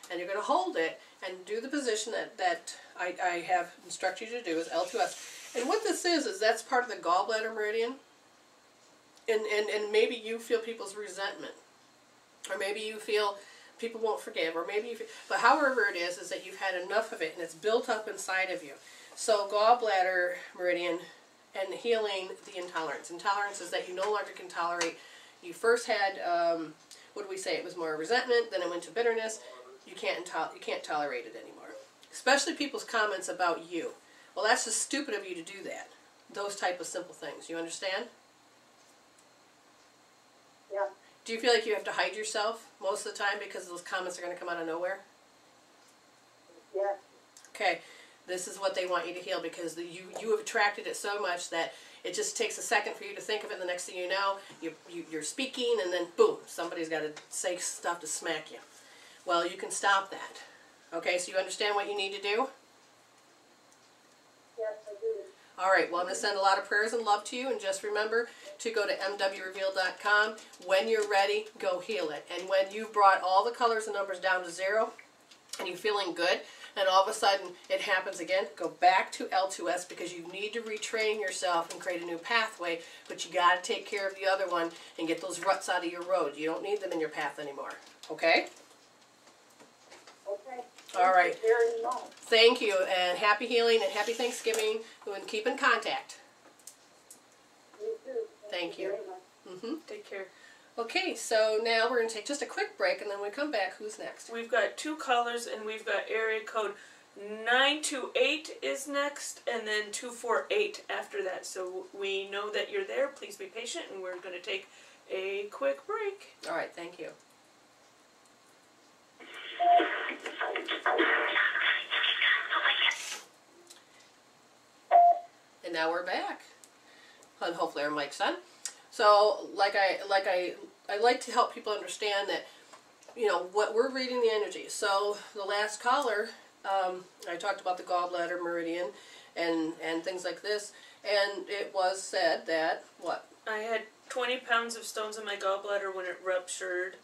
And you're going to hold it and do the position that I have instructed you to do is L2S. And what this is that's part of the gallbladder meridian. And maybe you feel people's resentment. Or maybe you feel people won't forgive. Or maybe you feel, but however it is that you've had enough of it and it's built up inside of you. So gallbladder meridian and healing the intolerance. Intolerance is that you no longer can tolerate. You first had, what did we say? It was more resentment, then it went to bitterness. You can't tolerate it anymore. Especially people's comments about you. Well, that's just stupid of you to do that. Those type of simple things. You understand? Yeah. Do you feel like you have to hide yourself most of the time because those comments are going to come out of nowhere? Yeah. Okay. This is what they want you to heal because you have attracted it so much that it just takes a second for you to think of it, and the next thing you know, you're speaking, and then boom, somebody's got to say stuff to smack you. Well, you can stop that. Okay, so you understand what you need to do? Yes, I do. All right, well, I'm going to send a lot of prayers and love to you, and just remember to go to mwreveal.com. When you're ready, go heal it. And when you've brought all the colors and numbers down to 0, and you're feeling good, and all of a sudden it happens again, go back to L2S, because you need to retrain yourself and create a new pathway, but you got to take care of the other one and get those ruts out of your road. You don't need them in your path anymore. Okay? Okay. All right. Thank you very much. Thank you, and happy healing and happy Thanksgiving, and keep in contact. You too. Thank you. very much. Take care. Okay, so now we're going to take just a quick break, and then when we come back, who's next? We've got 2 callers, and we've got area code 928 is next, and then 248 after that. So we know that you're there. Please be patient, and we're going to take a quick break. All right, thank you. And now we're back, and hopefully our mic's on. So, I like to help people understand that, you know, what we're reading the energy. So the last caller, I talked about the gallbladder meridian and things like this, and it was said that what? I had 20 pounds of stones in my gallbladder when it ruptured.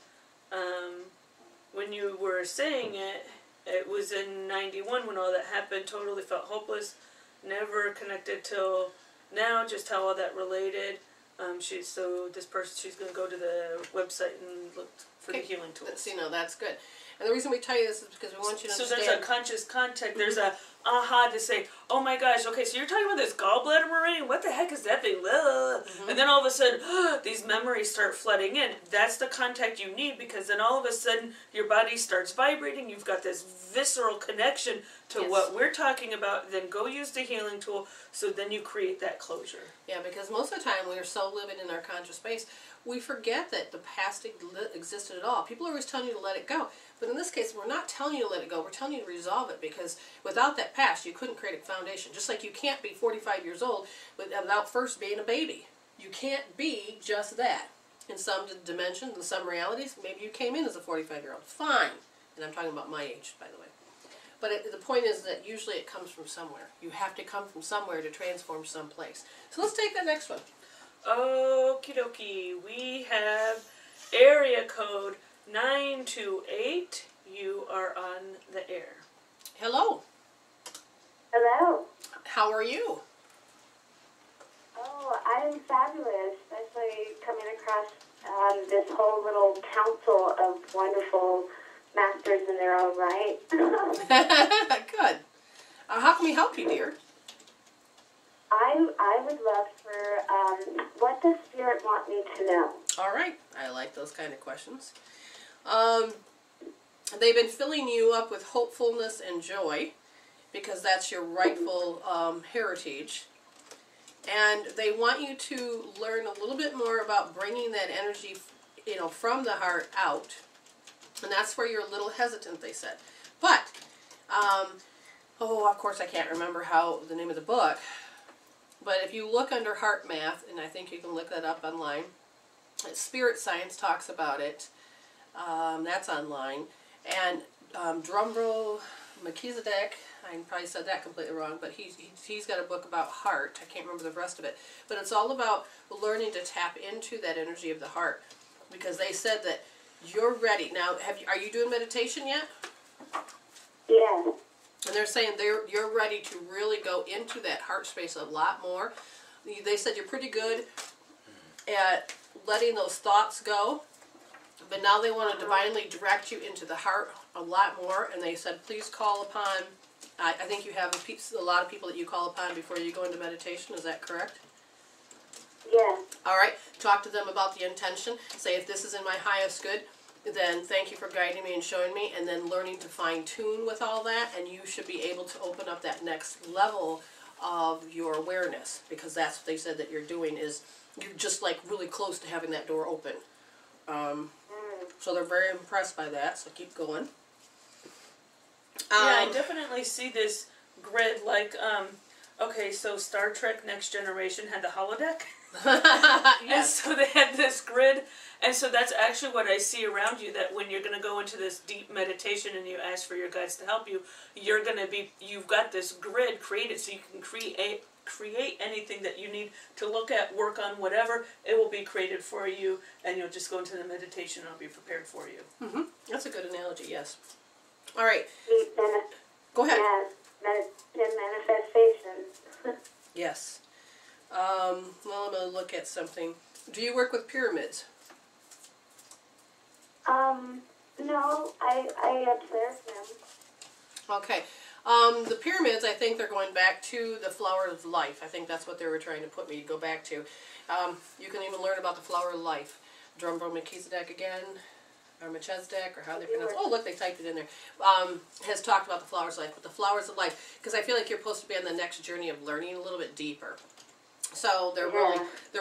When you were saying it, it was in 91 when all that happened. Totally felt hopeless. Never connected till now, just how all that related. She's going to go to the website and look for the healing tools. See, no, that's good. And the reason we tell you this is because we want you to understand. So there's a conscious contact. There's a aha to say, oh my gosh, okay, so you're talking about this gallbladder meridian? What the heck is that thing? And then all of a sudden, these memories start flooding in. That's the contact you need, because then all of a sudden your body starts vibrating. You've got this visceral connection to what we're talking about. Then go use the healing tool, so then you create that closure. Yeah, because most of the time we are so living in our conscious space, we forget that the past existed at all. People are always telling you to let it go. But in this case, we're not telling you to let it go. We're telling you to resolve it, because without that past, you couldn't create a foundation. Just like you can't be 45 years old without first being a baby. You can't be just that. In some dimensions, in some realities, maybe you came in as a 45-year-old. Fine. And I'm talking about my age, by the way. But the point is that usually it comes from somewhere. You have to come from somewhere to transform someplace. So let's take that next one. Okie dokie. We have area code 928. You are on the air. Hello. Hello. How are you? Oh, I'm fabulous, especially coming across this whole little council of wonderful masters in their own right. Good. How can we help you, dear? I would love for, what does Spirit want me to know? All right. I like those kind of questions. They've been filling you up with hopefulness and joy, because that's your rightful heritage. And they want you to learn a little bit more about bringing that energy, you know, from the heart out. And that's where you're a little hesitant, they said. But, of course I can't remember the name of the book. But if you look under Heart Math, and I think you can look that up online, Spirit Science talks about it. That's online. And Drumroll Melchizedek, I probably said that completely wrong, but he's got a book about heart. I can't remember the rest of it. But it's all about learning to tap into that energy of the heart, because they said that you're ready. Now, are you doing meditation yet? Yeah. And they're saying you're ready to really go into that heart space a lot more. They said you're pretty good at letting those thoughts go, but now they want to divinely direct you into the heart a lot more. And they said, please call upon, I think you have a lot of people that you call upon before you go into meditation. Is that correct? Yeah. All right. Talk to them about the intention. Say, if this is in my highest good, then thank you for guiding me and showing me, and then learning to fine-tune with all that, and you should be able to open up that next level of your awareness, because that's what they said that you're doing, is you're just like really close to having that door open. So they're very impressed by that, so keep going. Yeah, I definitely see this grid like, okay, so Star Trek Next Generation had the holodeck. Yes. And so they had this grid, and so that's actually what I see around you, that when you're going to go into this deep meditation and you ask for your guides to help you, you've got this grid created, so you can create anything that you need to look at, work on, whatever. It will be created for you, and you'll just go into the meditation and it'll be prepared for you. That's a good analogy, yes. All right. Go ahead. Manifestation. Yes. Well, I'm going to look at something. Do you work with pyramids? No, I observe them. Okay. The pyramids, I think they're going back to the flower of life. I think that's what they were trying to put me to go back to. You can even learn about the flower of life. Drumbo Melchizedek again, or Melchizedek, or how they pronounce it. Oh, look, they typed it in there. Has talked about the flowers of life, but the flowers of life, because I feel like you're supposed to be on the next journey of learning a little bit deeper. So they're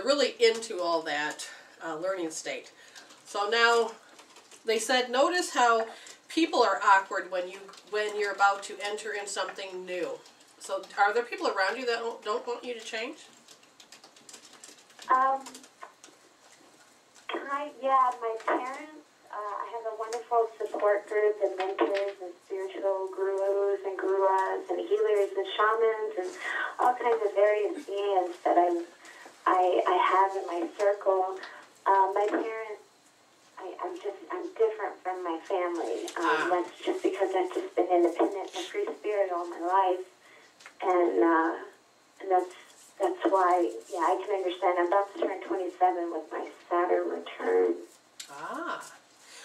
really into all that learning state. So now they said, notice how people are awkward when you're about to enter in something new. So are there people around you that don't want you to change? My parents, I have a wonderful support group and mentors and spiritual gurus and guruas and healers and shamans and all kinds of various beings that I have in my circle. My parents, I'm different from my family. That's just because I've just been independent and free spirit all my life, and that's why, I can understand. I'm about to turn 27 with my Saturn return.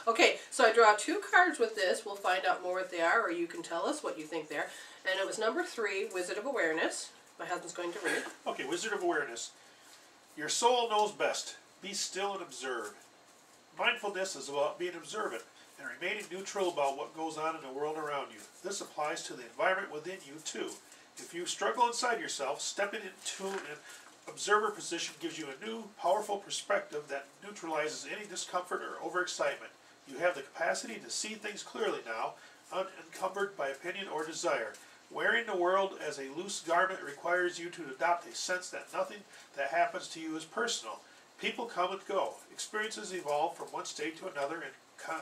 Okay, so I draw 2 cards with this. We'll find out more what they are, or you can tell us what you think they are. And it was number 3, Wizard of Awareness. My husband's going to read. Okay, Wizard of Awareness. Your soul knows best. Be still and observe. Mindfulness is about being observant and remaining neutral about what goes on in the world around you. This applies to the environment within you, too. If you struggle inside yourself, stepping into an observer position gives you a new, powerful perspective that neutralizes any discomfort or overexcitement. You have the capacity to see things clearly now, unencumbered by opinion or desire. Wearing the world as a loose garment requires you to adopt a sense that nothing that happens to you is personal. People come and go. Experiences evolve from one state to another in a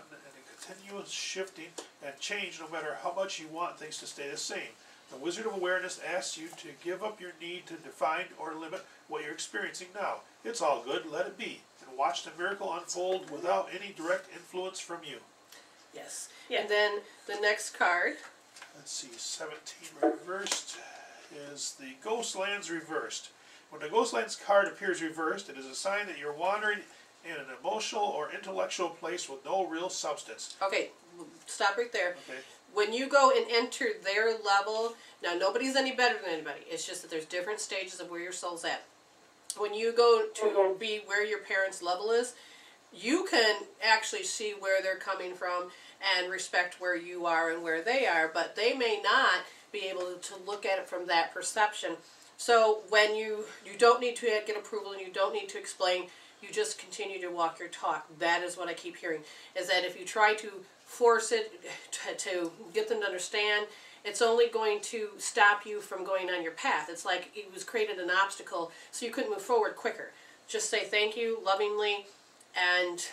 continuous shifting and change no matter how much you want things to stay the same. The Wizard of Awareness asks you to give up your need to define or limit what you're experiencing now. It's all good, let it be, and watch the miracle unfold without any direct influence from you. Yes. Yeah. And then the next card. Let's see, 17 reversed is the Ghostlands reversed. When the Ghostlands card appears reversed, it is a sign that you're wandering in an emotional or intellectual place with no real substance. Okay, stop right there. Okay. When you go and enter their level, now nobody's any better than anybody. It's just that there's different stages of where your soul's at. When you go to be where your parents' level is, you can actually see where they're coming from and respect where you are and where they are, but they may not be able to look at it from that perception. So when you don't need to get approval and you don't need to explain, you just continue to walk your talk. That is what I keep hearing, is that if you try to force it to get them to understand, it's only going to stop you from going on your path. It's like it was created an obstacle so you couldn't move forward quicker. Just say thank you lovingly and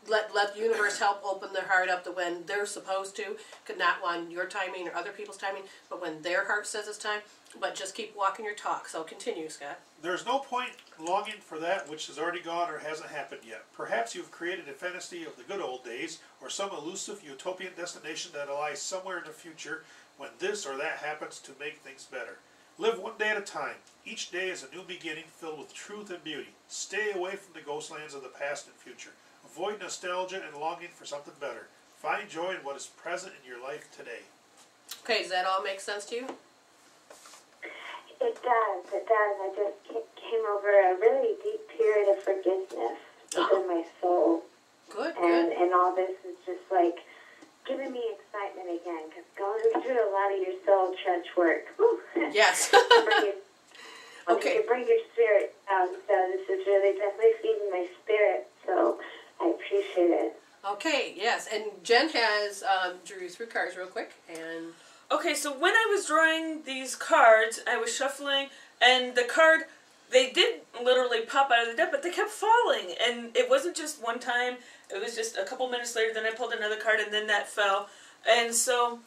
let the universe help open their heart up to when they're supposed to, could not on your timing or other people's timing, but when their heart says it's time. But just keep walking your talk. So continue, Scott. There's no point longing for that which has already gone or hasn't happened yet. Perhaps you've created a fantasy of the good old days or some elusive utopian destination that lies somewhere in the future when this or that happens to make things better. Live one day at a time. Each day is a new beginning filled with truth and beauty. Stay away from the ghostlands of the past and future. Avoid nostalgia and longing for something better. Find joy in what is present in your life today. Okay, does that all make sense to you? It does. I just came over a really deep period of forgiveness within my soul. Good. And all this is just like giving me excitement again, because going through a lot of your soul trench work. Whew. Yes. Okay. You bring your spirit down, so this is really definitely feeding my spirit, so I appreciate it. Okay, yes, and Jen has drew 3 cards real quick, and... Okay, so when I was drawing these cards, I was shuffling, and the card, they did literally pop out of the deck, but they kept falling, and it wasn't just one time, it was just a couple minutes later, then I pulled another card, and then that fell, and so,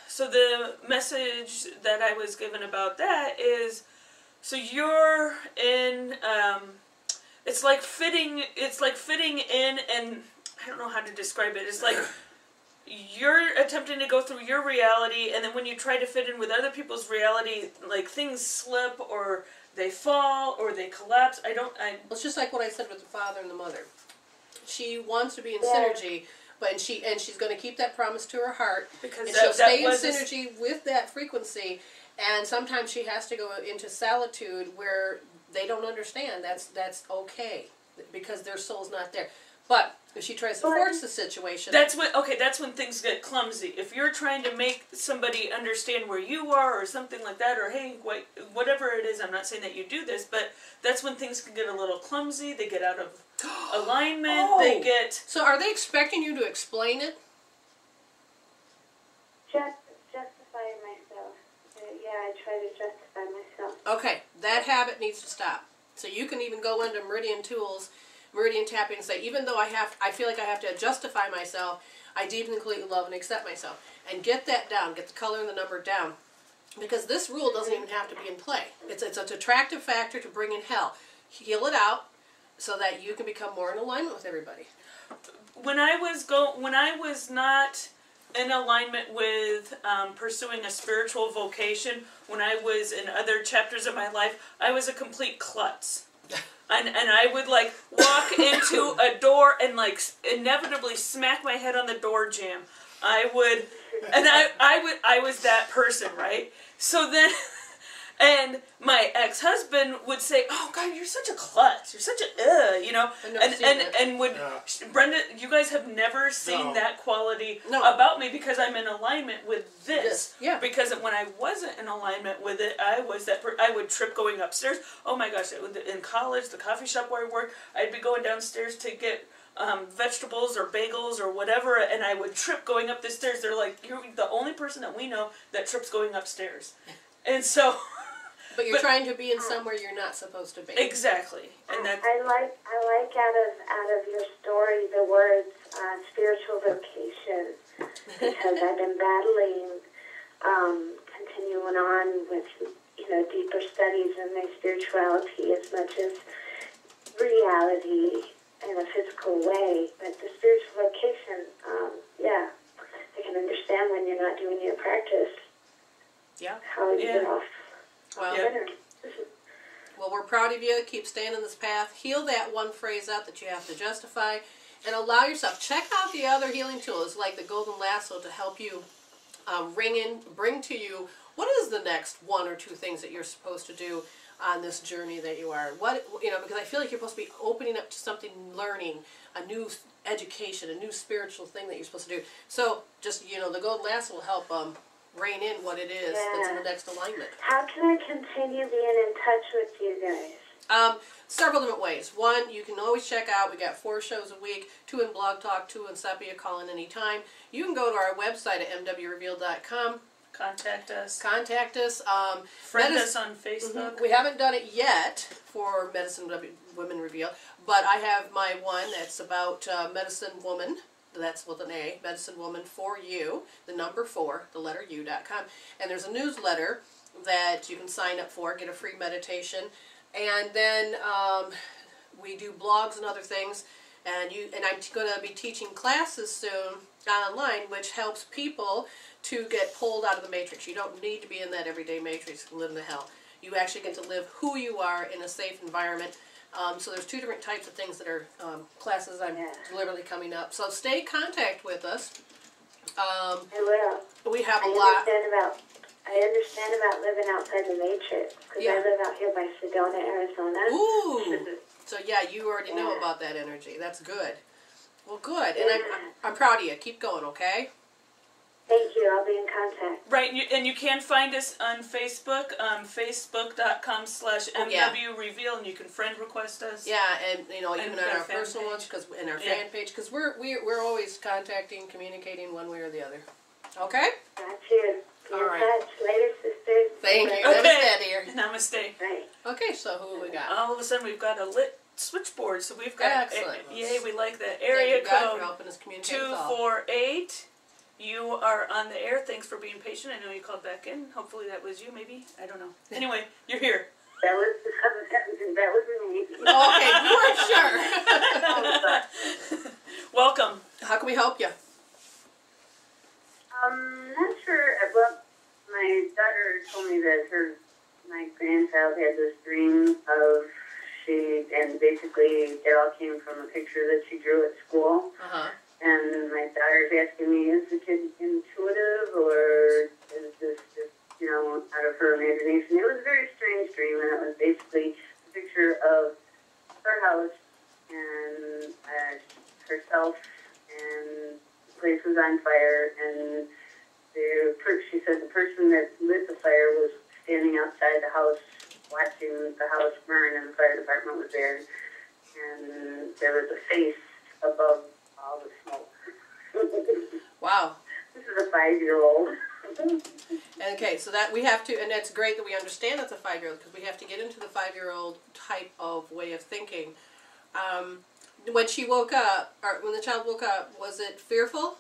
so the message that I was given about that is, so you're in, it's like fitting in, and I don't know how to describe it, it's like, you're attempting to go through your reality, and then when you try to fit in with other people's reality, like things slip or they fall or they collapse. It's just like what I said with the father and the mother. She wants to be in Yeah. synergy, but she's going to keep that promise to her heart, because and that, she'll stay in was synergy with that frequency. And sometimes she has to go into solitude where they don't understand. That's okay because their soul's not there. But if she tries to force the situation, that's when things get clumsy. If you're trying to make somebody understand where you are or something like that, or hey, whatever it is, I'm not saying that you do this, but that's when things can get a little clumsy. They get out of alignment. They get. So are they expecting you to explain it? Justifying myself. Yeah, I try to justify myself. Okay, that habit needs to stop. So you can even go into Meridian Tools, Meridian Tapping, and say, even though I feel like I have to justify myself, I deeply, completely love and accept myself. And get that down, get the color and the number down. Because this rule doesn't even have to be in play. It's an attractive factor to bring in hell. Heal it out so that you can become more in alignment with everybody. When I was not in alignment with pursuing a spiritual vocation, when I was in other chapters of my life, I was a complete klutz. And I would like walk into a door and like inevitably smack my head on the door jamb. I was that person, right? So then, and my ex-husband would say, "Oh God, you're such a klutz. You're such a you know." And would Brenda, you guys have never seen that quality about me because I'm in alignment with this. Yeah. Because when I wasn't in alignment with it, I was that I would trip going upstairs. Oh my gosh! In college, the coffee shop where I worked, I'd be going downstairs to get vegetables or bagels or whatever, and I would trip going up the stairs. They're like, "You're the only person that we know that trips going upstairs," and so. But you're trying to be in somewhere you're not supposed to be. Exactly, and that's. I like out of your story the words spiritual vocation, because I've been battling, continuing on with deeper studies in my spirituality as much as reality in a physical way. But the spiritual vocation, I can understand when you're not doing your practice. Yeah. How you get off. Well, well, we're proud of you. Keep staying in this path. Heal that one phrase out that you have to justify, and allow yourself. Check out the other healing tools like the Golden Lasso to help you bring to you what is the next one or two things that you're supposed to do on this journey that you are. Because I feel like you're supposed to be opening up to something, learning a new education, a new spiritual thing that you're supposed to do. So just the Golden Lasso will help rein in what it is that's in the next alignment. How can I continue being in touch with you guys? Several different ways. One, you can always check out, we got 4 shows a week, 2 in Blog Talk, 2 in Sepia, call in anytime. You can go to our website at mwrevealed.com. Contact us. Friend us on Facebook. Mm-hmm. We haven't done it yet for Medicine Women Revealed, but I have my one that's about Medicine Woman. That's with an A, Medicine Woman for You, the number 4, the letter U.com. And there's a newsletter that you can sign up for, get a free meditation. And then we do blogs and other things. And I'm going to be teaching classes soon online, which helps people to get pulled out of the matrix. You don't need to be in that everyday matrix to live in the hell. You actually get to live who you are in a safe environment. So there's 2 different types of things that are classes I'm deliberately coming up. So stay in contact with us. I will. We have a lot. I understand about living outside the matrix, because I live out here by Sedona, Arizona. Ooh. So yeah, you already know about that energy. That's good. Well, good. And I'm proud of you. Keep going, okay? Thank you. I'll be in contact. Right, and you can find us on Facebook, facebook.com/MWReveal, and you can friend request us. Yeah, and even on our personal ones, in our fan page, because we're always contacting, communicating one way or the other. Okay? Got you. Be in touch. Later, sisters. Thank you. Okay. Namaste, dear. Namaste. Right. Okay, so who we got? All of a sudden, we've got a lit switchboard, so we've got. Excellent. Yay, we like that. Area code for helping us communicate 248. You are on the air. Thanks for being patient. I know you called back in. Hopefully that was you, maybe. I don't know. Anyway, you're here. That was me. Okay, we weren't sure. Welcome. How can we help you? daughter told me that my grandchild had this dream of and basically it all came from a picture that she drew at school. Uh-huh. And my daughter's asking me, is the kid intuitive or is this just, out of her imagination? It was a very strange dream, and it was basically a picture of her house and herself, and the place was on fire, and she said the person that lit the fire was standing outside the house watching the house burn, and the fire department was there, and there was a face above all the smoke. Wow. This is a 5-year-old. Okay, so that we have to, and that's great that we understand it's a 5-year-old, because we have to get into the 5-year-old type of way of thinking. When she woke up, or when the child woke up, was it fearful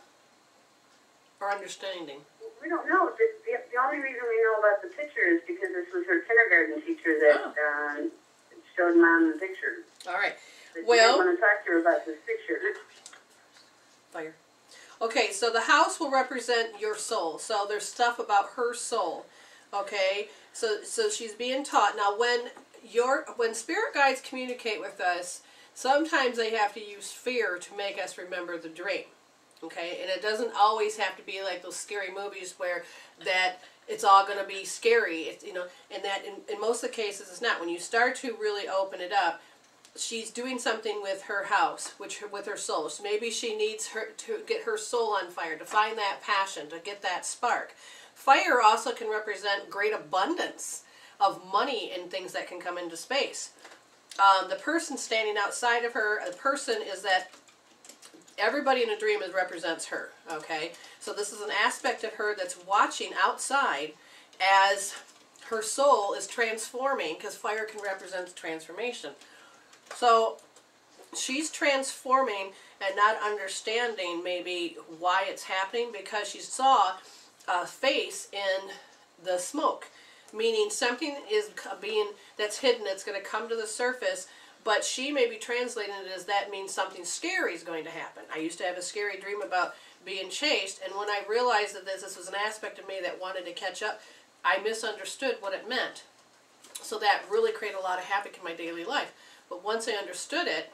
or understanding? We don't know. The only reason we know about the picture is because this was her kindergarten teacher that showed Mom the picture. All right. But Well, I want to talk to her about this picture. Fire. Okay, so the house will represent your soul. So there's stuff about her soul. Okay, so she's being taught. Now, when spirit guides communicate with us, sometimes they have to use fear to make us remember the dream. Okay, and it doesn't always have to be like those scary movies where that it's all going to be scary. It's, and that in most of the cases it's not. When you start to really open it up, she's doing something with her house, with her soul. So maybe she needs her to get her soul on fire, to find that passion, to get that spark. Fire also can represent great abundance of money and things that can come into space. The person standing outside of her, the person is that everybody in a dream represents her, okay? So this is an aspect of her that's watching outside as her soul is transforming, because fire can represent transformation. So she's transforming and not understanding maybe why it's happening, because she saw a face in the smoke, meaning something is that's hidden, it's going to come to the surface. But she may be translating it as that means something scary is going to happen. I used to have a scary dream about being chased, and when I realized that this was an aspect of me that wanted to catch up, I misunderstood what it meant. So that really created a lot of havoc in my daily life. But once I understood it,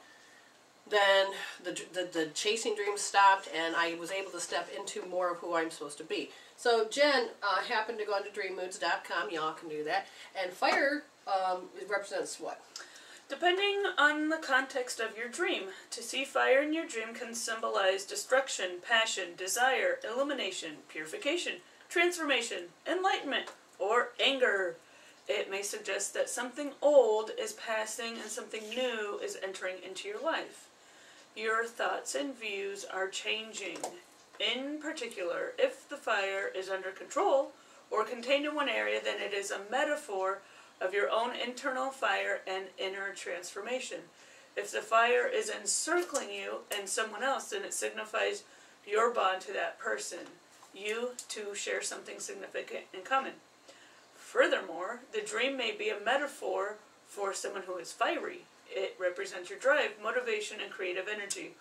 then the chasing dream stopped, and I was able to step into more of who I'm supposed to be. So Jen happened to go onto dreammoods.com. Y'all can do that. And fire represents what? Depending on the context of your dream, to see fire in your dream can symbolize destruction, passion, desire, illumination, purification, transformation, enlightenment, or anger. It may suggest that something old is passing and something new is entering into your life. Your thoughts and views are changing. In particular, if the fire is under control or contained in one area, then it is a metaphor of your own internal fire and inner transformation. If the fire is encircling you and someone else, then it signifies your bond to that person. You two share something significant in common. Furthermore, the dream may be a metaphor for someone who is fiery. It represents your drive, motivation, and creative energy.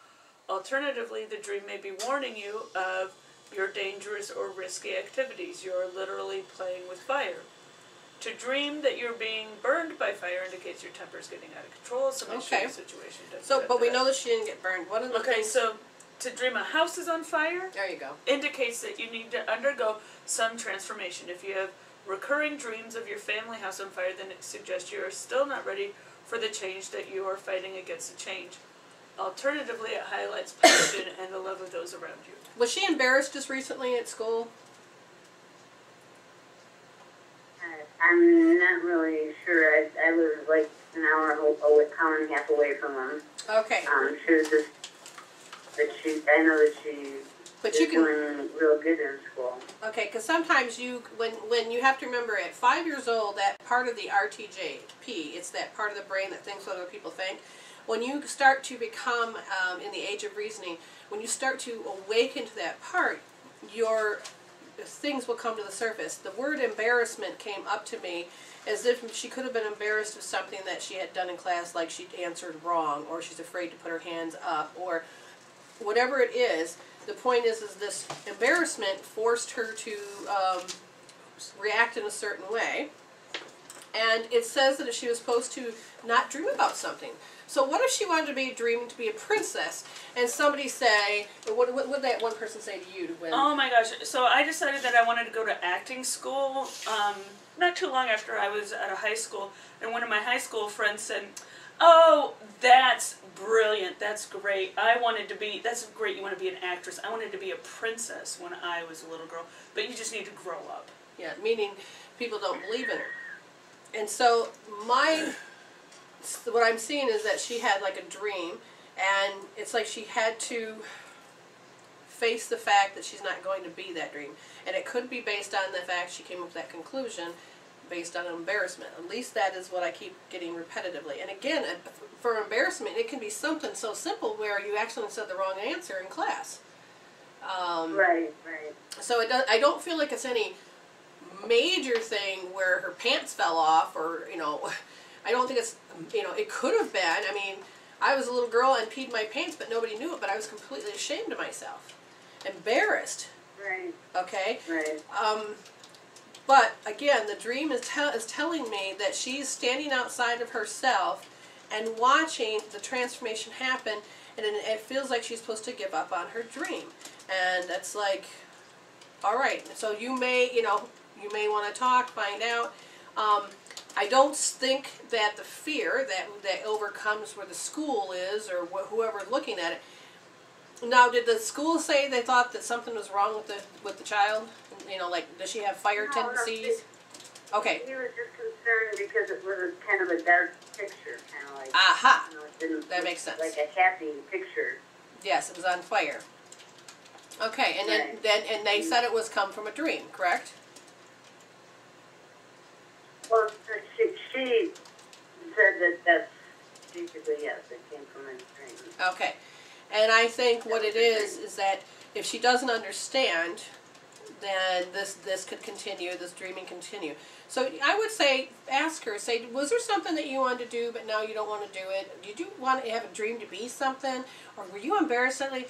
Alternatively, the dream may be warning you of your dangerous or risky activities. You're literally playing with fire. To dream that you're being burned by fire indicates your temper is getting out of control. Some extreme situation. But we know that she didn't get burned. What are the things? So to dream a house is on fire. There you go. Indicates that you need to undergo some transformation. If you have recurring dreams of your family house on fire, then it suggests you are still not ready for the change that you are fighting against the change. Alternatively, it highlights passion and the love of those around you. Was she embarrassed just recently at school? I'm not really sure. I was like an hour and a half away from them. Okay. She was just, I know that she doing real good in school. Okay, because sometimes when you have to remember at 5 years old, that part of the RTJP, it's that part of the brain that thinks what other people think. When you start to become, in the age of reasoning, when you start to awaken to that part, your things will come to the surface. The word embarrassment came up to me as if she could have been embarrassed of something that she had done in class, like she answered wrong, or she's afraid to put her hands up, or whatever it is. The point is this embarrassment forced her to react in a certain way. And it says that she was supposed to not dream about something. So what if she wanted to be dreaming to be a princess, and somebody say, what did that one person say to you when? Oh my gosh! So I decided that I wanted to go to acting school. Not too long after I was at a high school, and one of my high school friends said, "Oh, that's brilliant. That's great. That's great. You want to be an actress. I wanted to be a princess when I was a little girl, but you just need to grow up." Yeah, meaning people don't believe in her. And so what I'm seeing is that she had like a dream, and it's like she had to face the fact that she's not going to be that dream. And it could be based on the fact she came up with that conclusion based on embarrassment. At least that is what I keep getting repetitively. And again, for embarrassment, it can be something so simple where you actually said the wrong answer in class. Right. So I don't feel like it's any major thing where her pants fell off, or I don't think it's it could have been. I mean, I was a little girl and peed my pants, but nobody knew it. But I was completely ashamed of myself, embarrassed. Right. Okay. Right. But again, the dream is telling me that she's standing outside of herself and watching the transformation happen, and it feels like she's supposed to give up on her dream. And that's like, all right. So you may want to talk, find out. I don't think that the fear that overcomes where the school is, or whoever's looking at it. Now, did the school say they thought that something was wrong with the child? Like, does she have fire tendencies? Okay. He was just concerned because it was kind of a dark picture, kind of like. Aha. It didn't That look makes sense. like a happy picture. Yes, it was on fire. Okay, and then they said it was come from a dream, correct? Well, she said that's basically, yes, it came from a dream. Okay. And I think what it is that if she doesn't understand, then this could continue, this dreaming continue. So I would say, ask her, say, was there something that you wanted to do, but now you don't want to do it? Did you want to have a dream to be something? Or were you embarrassedly,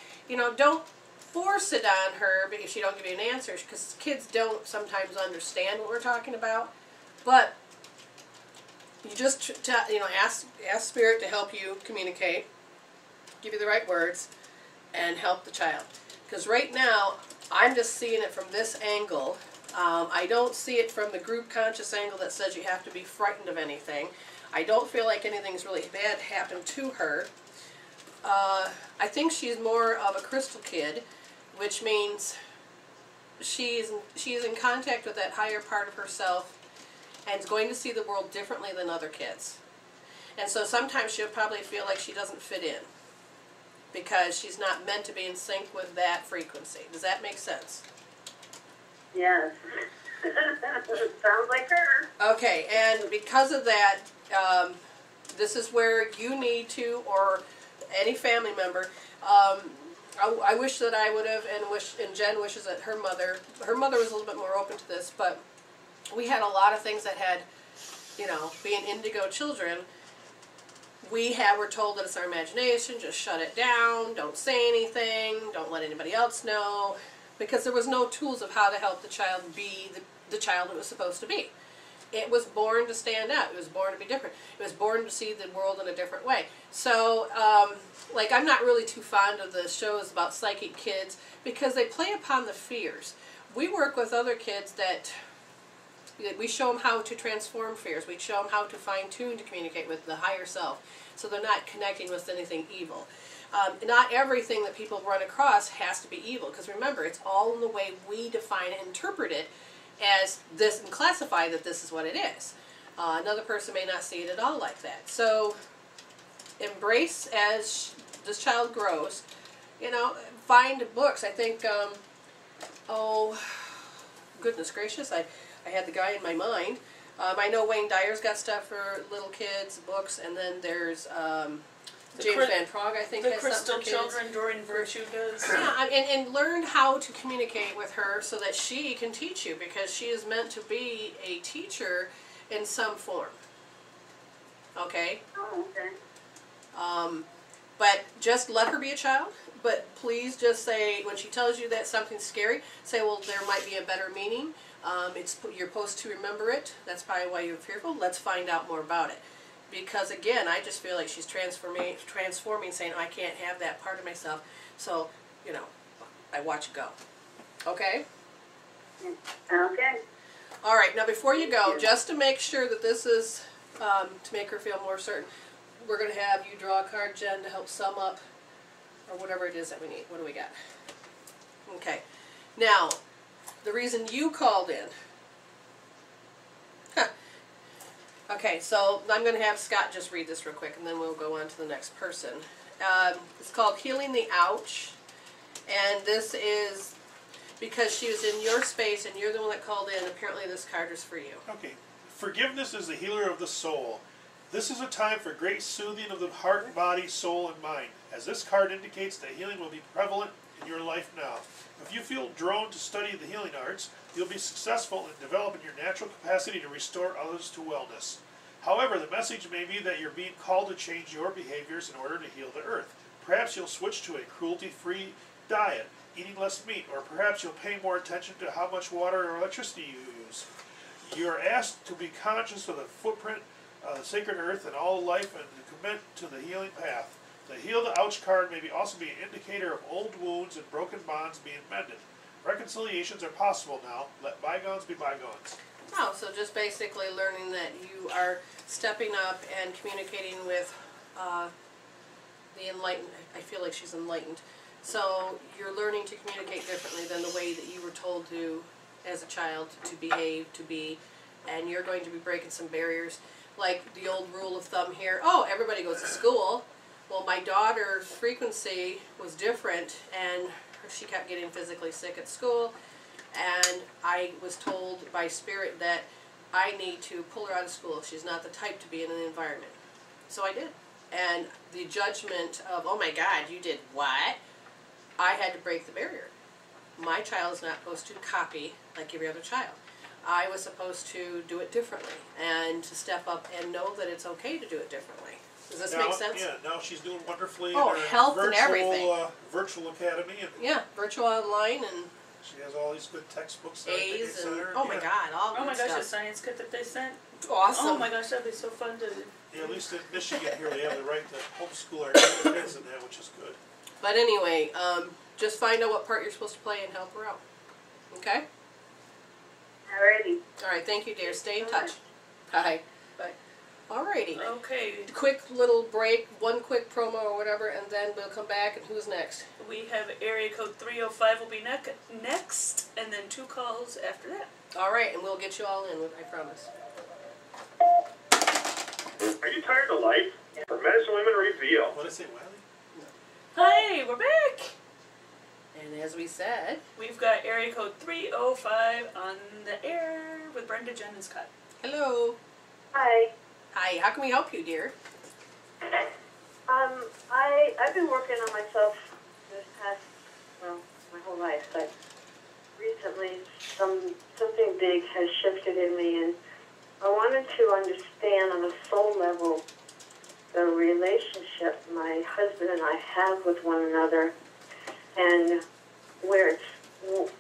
don't force it on her if she don't give you an answer, because kids don't sometimes understand what we're talking about. But you just ask Spirit to help you communicate, give you the right words, and help the child. Because right now, I'm just seeing it from this angle. I don't see it from the group conscious angle that says you have to be frightened of anything. I don't feel like anything's really bad happened to her. I think she's more of a crystal kid, which means she's in contact with that higher part of herself and is going to see the world differently than other kids. And so sometimes she'll probably feel like she doesn't fit in because she's not meant to be in sync with that frequency. Does that make sense? Yes. Sounds like her. Okay, and because of that, this is where you need to, or any family member, I wish that I would have, and Jen wishes that her mother was a little bit more open to this, but we had a lot of things that had, being indigo children, were told that it's our imagination, just shut it down, don't say anything, don't let anybody else know, because there was no tools of how to help the child be the child it was supposed to be. It was born to stand out. It was born to be different. It was born to see the world in a different way. So, I'm not really too fond of the shows about psychic kids because they play upon the fears. We work with other kids that we show them how to transform fears. We show them how to fine-tune to communicate with the higher self so they're not connecting with anything evil. Not everything that people run across has to be evil, because remember, it's all in the way we define and interpret it as this and classify that this is what it is. Another person may not see it at all like that. So embrace as this child grows. Find books. I think, oh, goodness gracious, I had the guy in my mind. I know Wayne Dyer's got stuff for little kids, books, and then there's James Van Praagh, I think, has Crystal something for kids. Children Doreen Virtue does. Yeah, and learn how to communicate with her so that she can teach you, because she is meant to be a teacher in some form. Okay? Oh, okay. But just let her be a child. but please just say, when she tells you that something's scary, say, well, there might be a better meaning. You're supposed to remember it. That's probably why you're fearful. Let's find out more about it. Because again, I just feel like she's transforming, saying, oh, I can't have that part of myself. So, you know, I watch it go. Okay? Okay. All right, now before you go, just to make sure that this is, to make her feel more certain, we're going to have you draw a card, Jen, to help sum up, or whatever it is that we need. What do we got? Okay. Now, the reason you called in. Huh. Okay, so I'm going to have Scott just read this real quick, and then we'll go on to the next person. It's called Healing the Ouch, and this is because she was in your space, and you're the one that called in. Apparently this card is for you. Okay. Forgiveness is the healer of the soul. This is a time for great soothing of the heart, body, soul, and mind, as this card indicates that healing will be prevalent in your life now. If you feel drawn to study the healing arts, you'll be successful in developing your natural capacity to restore others to wellness. However, the message may be that you're being called to change your behaviors in order to heal the earth. Perhaps you'll switch to a cruelty-free diet, eating less meat, or perhaps you'll pay more attention to how much water or electricity you use. You're asked to be conscious of the footprint of the sacred earth and all life, and to commit to the healing path. The Heal the Ouch card may also be an indicator of old wounds and broken bonds being mended. Reconciliations are possible now. Let bygones be bygones. Oh, so just basically learning that you are stepping up and communicating with the enlightened. I feel like she's enlightened. So you're learning to communicate differently than the way that you were told to as a child to behave, to be, and you're going to be breaking some barriers. Like the old rule of thumb here, oh, everybody goes to school. Well, my daughter's frequency was different, and she kept getting physically sick at school, and I was told by Spirit that I need to pull her out of school. She's not the type to be in an environment. So I did. And the judgment of, oh my God, you did what? I had to break the barrier. My child is not supposed to copy like every other child. I was supposed to do it differently and to step up and know that it's okay to do it differently. Does this make sense? Yeah, now she's doing wonderfully Oh, in her health virtual, and everything. Virtual academy. And yeah, virtual online and she has all these good textbooks. That A's and, her. oh my God, all Oh good my gosh, stuff. the science kit that they sent. Awesome. Oh my gosh, that'd be so fun to. Yeah, at least in Michigan here they have the right to homeschool our kids and that, which is good. But anyway, just find out what part you're supposed to play and help her out. Okay? Alrighty. All right, thank you, dear. Stay in touch. Bye. Bye. Alrighty. Okay, Quick little break, one quick promo or whatever, and then we'll come back. And who's next? we have area code 305 will be next, and then 2 calls after that. All right, and we'll get you all in, I promise. Are you tired of life? For Medicine Women Reveal. What did I say, Wiley? Hi, we're back. And as we said, We've got area code 305 on the air with Brenda, Jen, and Scott. hello. Hi. Hi, how can we help you, dear? I've been working on myself this past, well, my whole life, but recently something big has shifted in me, and I wanted to understand on a soul level the relationship my husband and I have with one another, and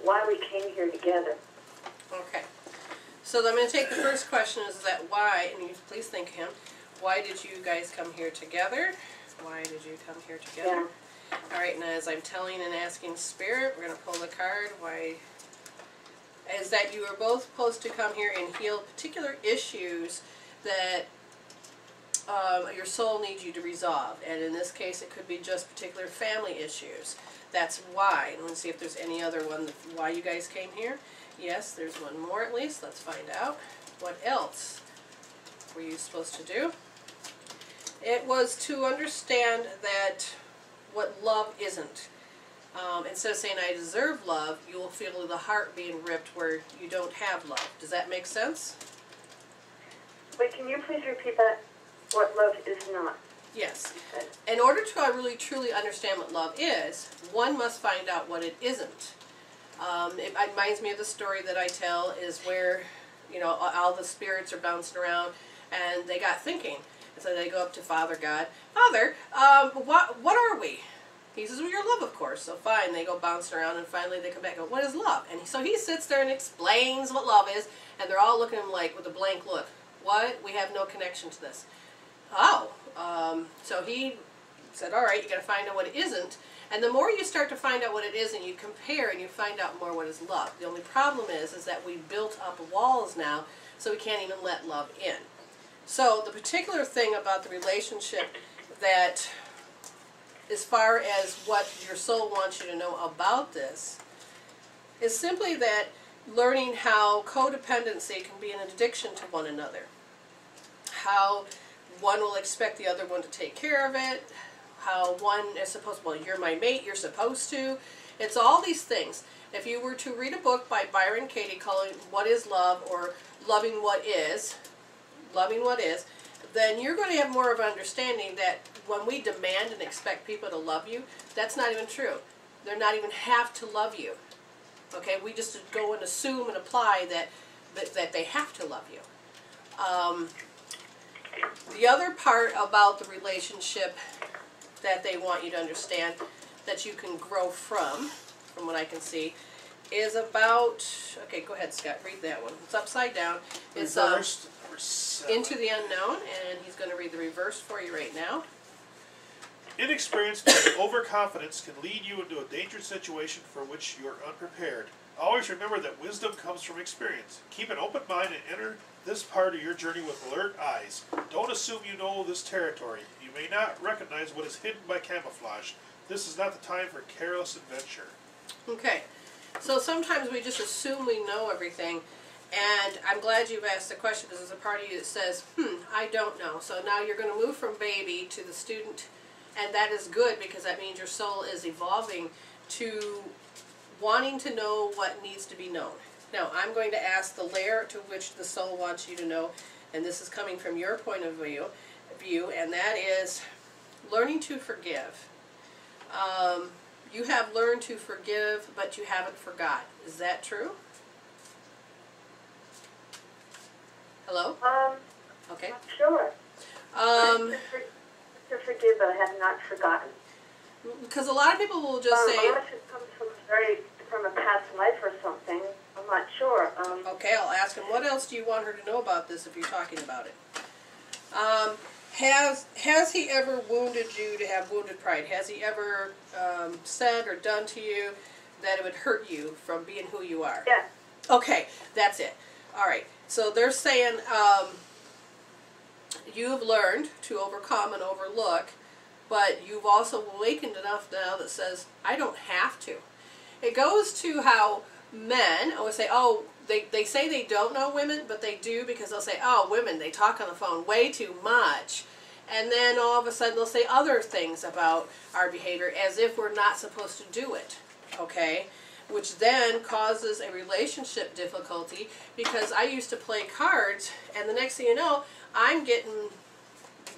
why we came here together. Okay. So I'm going to take the first question is that why, and you please think him, why did you guys come here together? Why did you come here together? Yeah. All right, now as I'm telling and asking Spirit, we're going to pull the card. Why is that you are both supposed to come here and heal particular issues that your soul needs you to resolve. And in this case, it could be just particular family issues. That's why. And let's see if there's any other one why you guys came here. Yes, there's one more at least. Let's find out. What else were you supposed to do? It was to understand that what love isn't. Instead of saying I deserve love, you will feel the heart being ripped where you don't have love. Does that make sense? Wait, can you please repeat that? What love is not? Yes. In order to really truly understand what love is, one must find out what it isn't. It reminds me of the story that I tell is where, you know, all the spirits are bouncing around and they got thinking. And so they go up to Father God. Father, what are we? He says, well, your love, of course. So fine, they go bouncing around, and finally they come back and go, what is love? And so he sits there and explains what love is, and they're all looking at him like with a blank look. What? We have no connection to this. Oh. So he said, all right, you got to find out what it isn't. And the more you start to find out what it isn't, you compare and you find out more what is love. The only problem is that we built up walls now, so we can't even let love in. So the particular thing about the relationship that, as far as what your soul wants you to know about this, is simply that learning how codependency can be an addiction to one another. How one will expect the other one to take care of it. How one is supposed, well, you're my mate, you're supposed to. It's all these things. If you were to read a book by Byron Katie calling What is Love, or Loving What Is, then you're going to have more of an understanding that when we demand and expect people to love you, that's not even true. They're not even have to love you. Okay, we just go and assume and apply that they have to love you. The other part about the relationship that they want you to understand that you can grow from what I can see, is about, okay, go ahead, Scott, read that one. It's upside down. It's Reversed, Into the Unknown, and he's going to read the reverse for you right now. Inexperience and overconfidence can lead you into a dangerous situation for which you are unprepared. Always remember that wisdom comes from experience. Keep an open mind and enter this part of your journey with alert eyes. Don't assume you know this territory. You may not recognize what is hidden by camouflage. This is not the time for careless adventure. Okay, so sometimes we just assume we know everything, and I'm glad you've asked the question, because there's a part of you that says, I don't know. So now you're going to move from baby to the student, and that is good, because that means your soul is evolving to wanting to know what needs to be known. Now, I'm going to ask the layer to which the soul wants you to know, and this is coming from your point of view, and that is learning to forgive. You have learned to forgive, but you haven't forgot. Is that true? Hello? Okay. Sure. To forgive, but I have not forgotten. Because a lot of people will just say, unless it comes from a past life or something, I'm not sure. okay, I'll ask him, what else do you want her to know about this if you're talking about it? Has he ever wounded you to have wounded pride? Has he ever said or done to you that it would hurt you from being who you are? Yeah. Okay, that's it. All right. So they're saying you've learned to overcome and overlook, but you've also awakened enough now that says, I don't have to. It goes to how men always say, oh, they say they don't know women, but they do, because they'll say, oh, women, they talk on the phone way too much. And then all of a sudden they'll say other things about our behavior as if we're not supposed to do it, okay? Which then causes a relationship difficulty, because I used to play cards, and the next thing you know, I'm getting,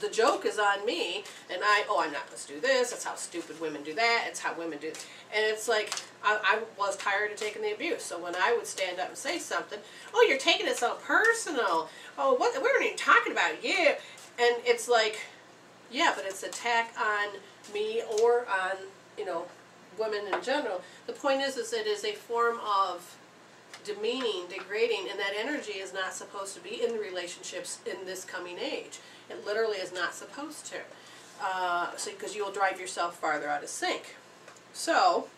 the joke is on me, and I'm not supposed to do this, that's how stupid women do that, it's how women do it. And it's like, I was tired of taking the abuse, so when I would stand up and say something, oh, you're taking it so personal, oh, what, we weren't even talking about you, and it's like, yeah, but it's an attack on me or on, women in general. The point is it is a form of demeaning, degrading, and that energy is not supposed to be in the relationships in this coming age. It literally is not supposed to, because you will drive yourself farther out of sync. So,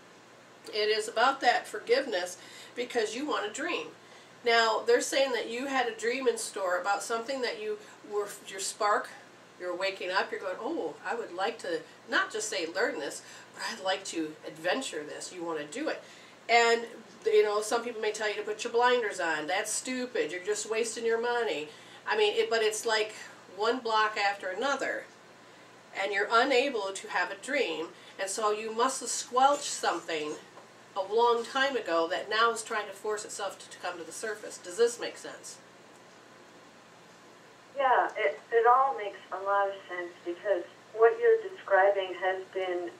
it is about that forgiveness, because you want a dream. Now, they're saying that you had a dream in store about something that your spark, you're waking up, you're going, oh, I would like to not just say learn this, but I'd like to adventure this. You want to do it. And, some people may tell you to put your blinders on. That's stupid. You're just wasting your money. I mean, but it's like one block after another. And you're unable to have a dream. And so you must have squelched something a long time ago that now is trying to force itself to come to the surface. Does this make sense? Yeah, it all makes a lot of sense, because what you're describing has been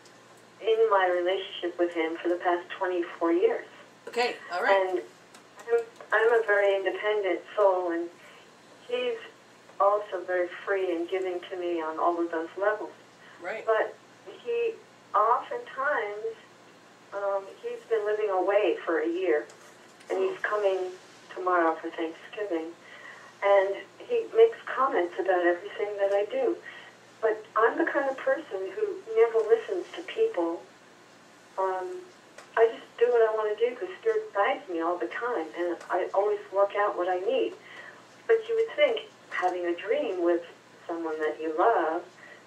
in my relationship with him for the past 24 years. Okay, all right. And I'm a very independent soul, and he's also very free and giving to me on all of those levels. Right. But he oftentimes he's been living away for a year, and he's coming tomorrow for Thanksgiving, and he makes comments about everything that I do. But I'm the kind of person who never listens to people. I just do what I want to do because Spirit guides me all the time, and I always work out what I need. But you would think, having a dream with someone that you love,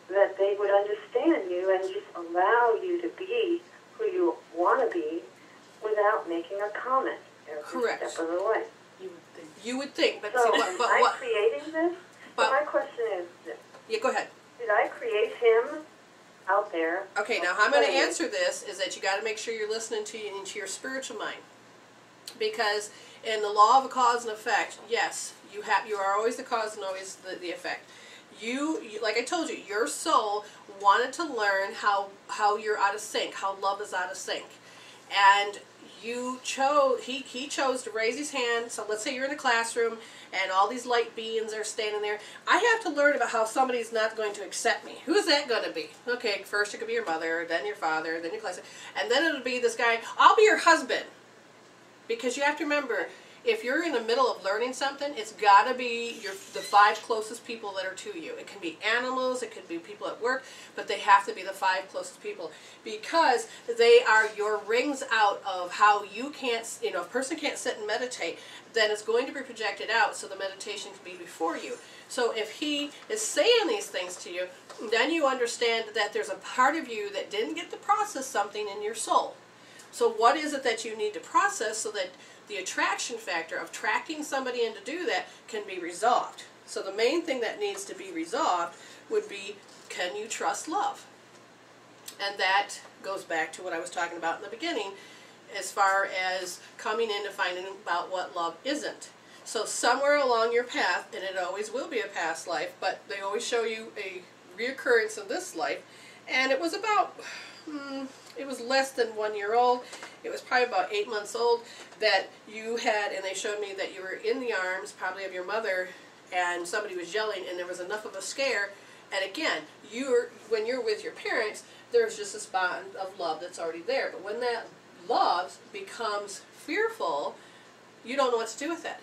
that they would understand you and just allow you to be who you want to be without making a comment every Correct. step of the way. You would think, but So, see, am but I what? creating this? But- So my question is, Yeah, go ahead. did I create him out there? Okay, now how I'm going to answer this is that you got to make sure you're listening into your spiritual mind, because in the law of cause and effect, yes, you are always the cause and always the effect. You, like I told you, your soul wanted to learn how you're out of sync, how love is out of sync, and you chose. He chose to raise his hand. So let's say you're in a classroom and all these light beings are standing there. I have to learn about how somebody's not going to accept me. Who is that going to be? Okay, first it could be your mother, then your father, then your classmate, and then it'll be this guy. I'll be your husband. Because you have to remember, if you're in the middle of learning something, it's got to be the 5 closest people that are to you. It can be animals, it could be people at work, but they have to be the 5 closest people, because they are your rings out of how you can't, if a person can't sit and meditate, then it's going to be projected out so the meditation can be before you. So if he is saying these things to you, then you understand that there's a part of you that didn't get to process something in your soul. So what is it that you need to process so that the attraction factor of tracking somebody in to do that can be resolved? So the main thing that needs to be resolved would be, can you trust love? And that goes back to what I was talking about in the beginning, as far as coming in to finding about what love isn't. So somewhere along your path, and it always will be a past life, but they always show you a reoccurrence in this life, and it was about... it was less than 1 year old. It was probably about 8 months old that you had, and they showed me that you were in the arms, probably of your mother, and somebody was yelling, and there was enough of a scare. And again, when you're with your parents, there's just this bond of love that's already there. But when that love becomes fearful, you don't know what to do with it,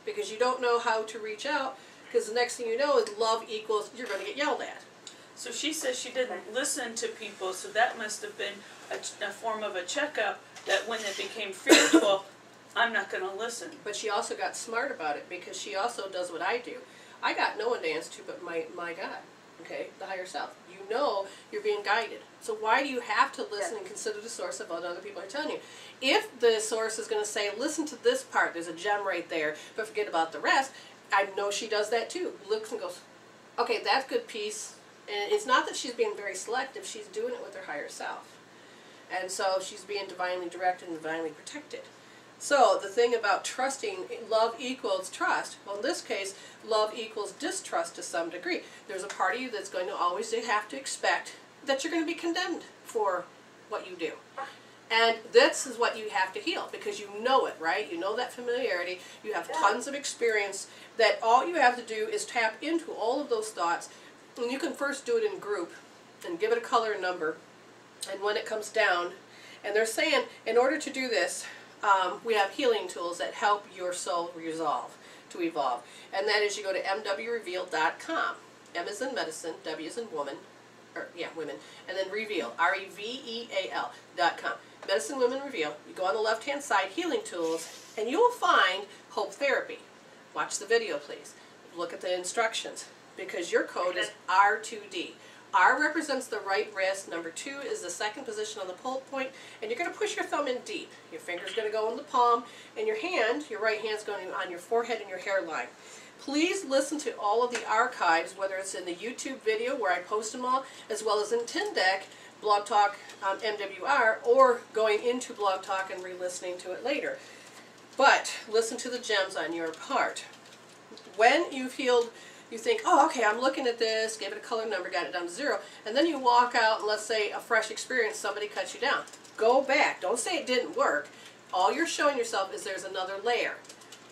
because you don't know how to reach out, because the next thing you know is love equals you're going to get yelled at. So she says she didn't listen to people, so that must have been a form of a checkup, that when it became fearful, I'm not going to listen. But she also got smart about it, because she also does what I do. I got no one to answer to but my God, okay, the higher self. You know you're being guided. So why do you have to listen and consider the source of what other people are telling you? If the source is going to say, listen to this part, there's a gem right there, but forget about the rest, I know she does that too. Looks and goes, okay, that's good piece. And it's not that she's being very selective, she's doing it with her higher self. And so she's being divinely directed and divinely protected. So the thing about trusting, love equals trust. Well, in this case, love equals distrust to some degree. There's a part of you that's going to always have to expect that you're going to be condemned for what you do. And this is what you have to heal, because you know it, right? You know that familiarity. You have tons of experience, that all you have to do is tap into all of those thoughts. And you can first do it in group and give it a color and number. And when it comes down, and they're saying, in order to do this, we have healing tools that help your soul to evolve. And that is, you go to mwreveal.com. M is in medicine, W is in woman, women, and then reveal, REVEAL.com. Medicine Women Reveal. You go on the left-hand side, healing tools, and you will find Hope Therapy. Watch the video, please. Look at the instructions, because your code is R2D. R represents the right wrist. Number 2 is the second position on the pull point, and you're going to push your thumb in deep. Your finger's going to go in the palm, and your right hand's going on your forehead and your hairline. Please listen to all of the archives, whether it's in the YouTube video where I post them all, as well as in Tindeck, Blog Talk, MWR, or going into Blog Talk and re-listening to it later. But listen to the gems on your part. When you've healed, you think, oh, okay, I'm looking at this, gave it a color number, got it down to 0, and then you walk out and let's say a fresh experience, somebody cuts you down. Go back. Don't say it didn't work. All you're showing yourself is there's another layer.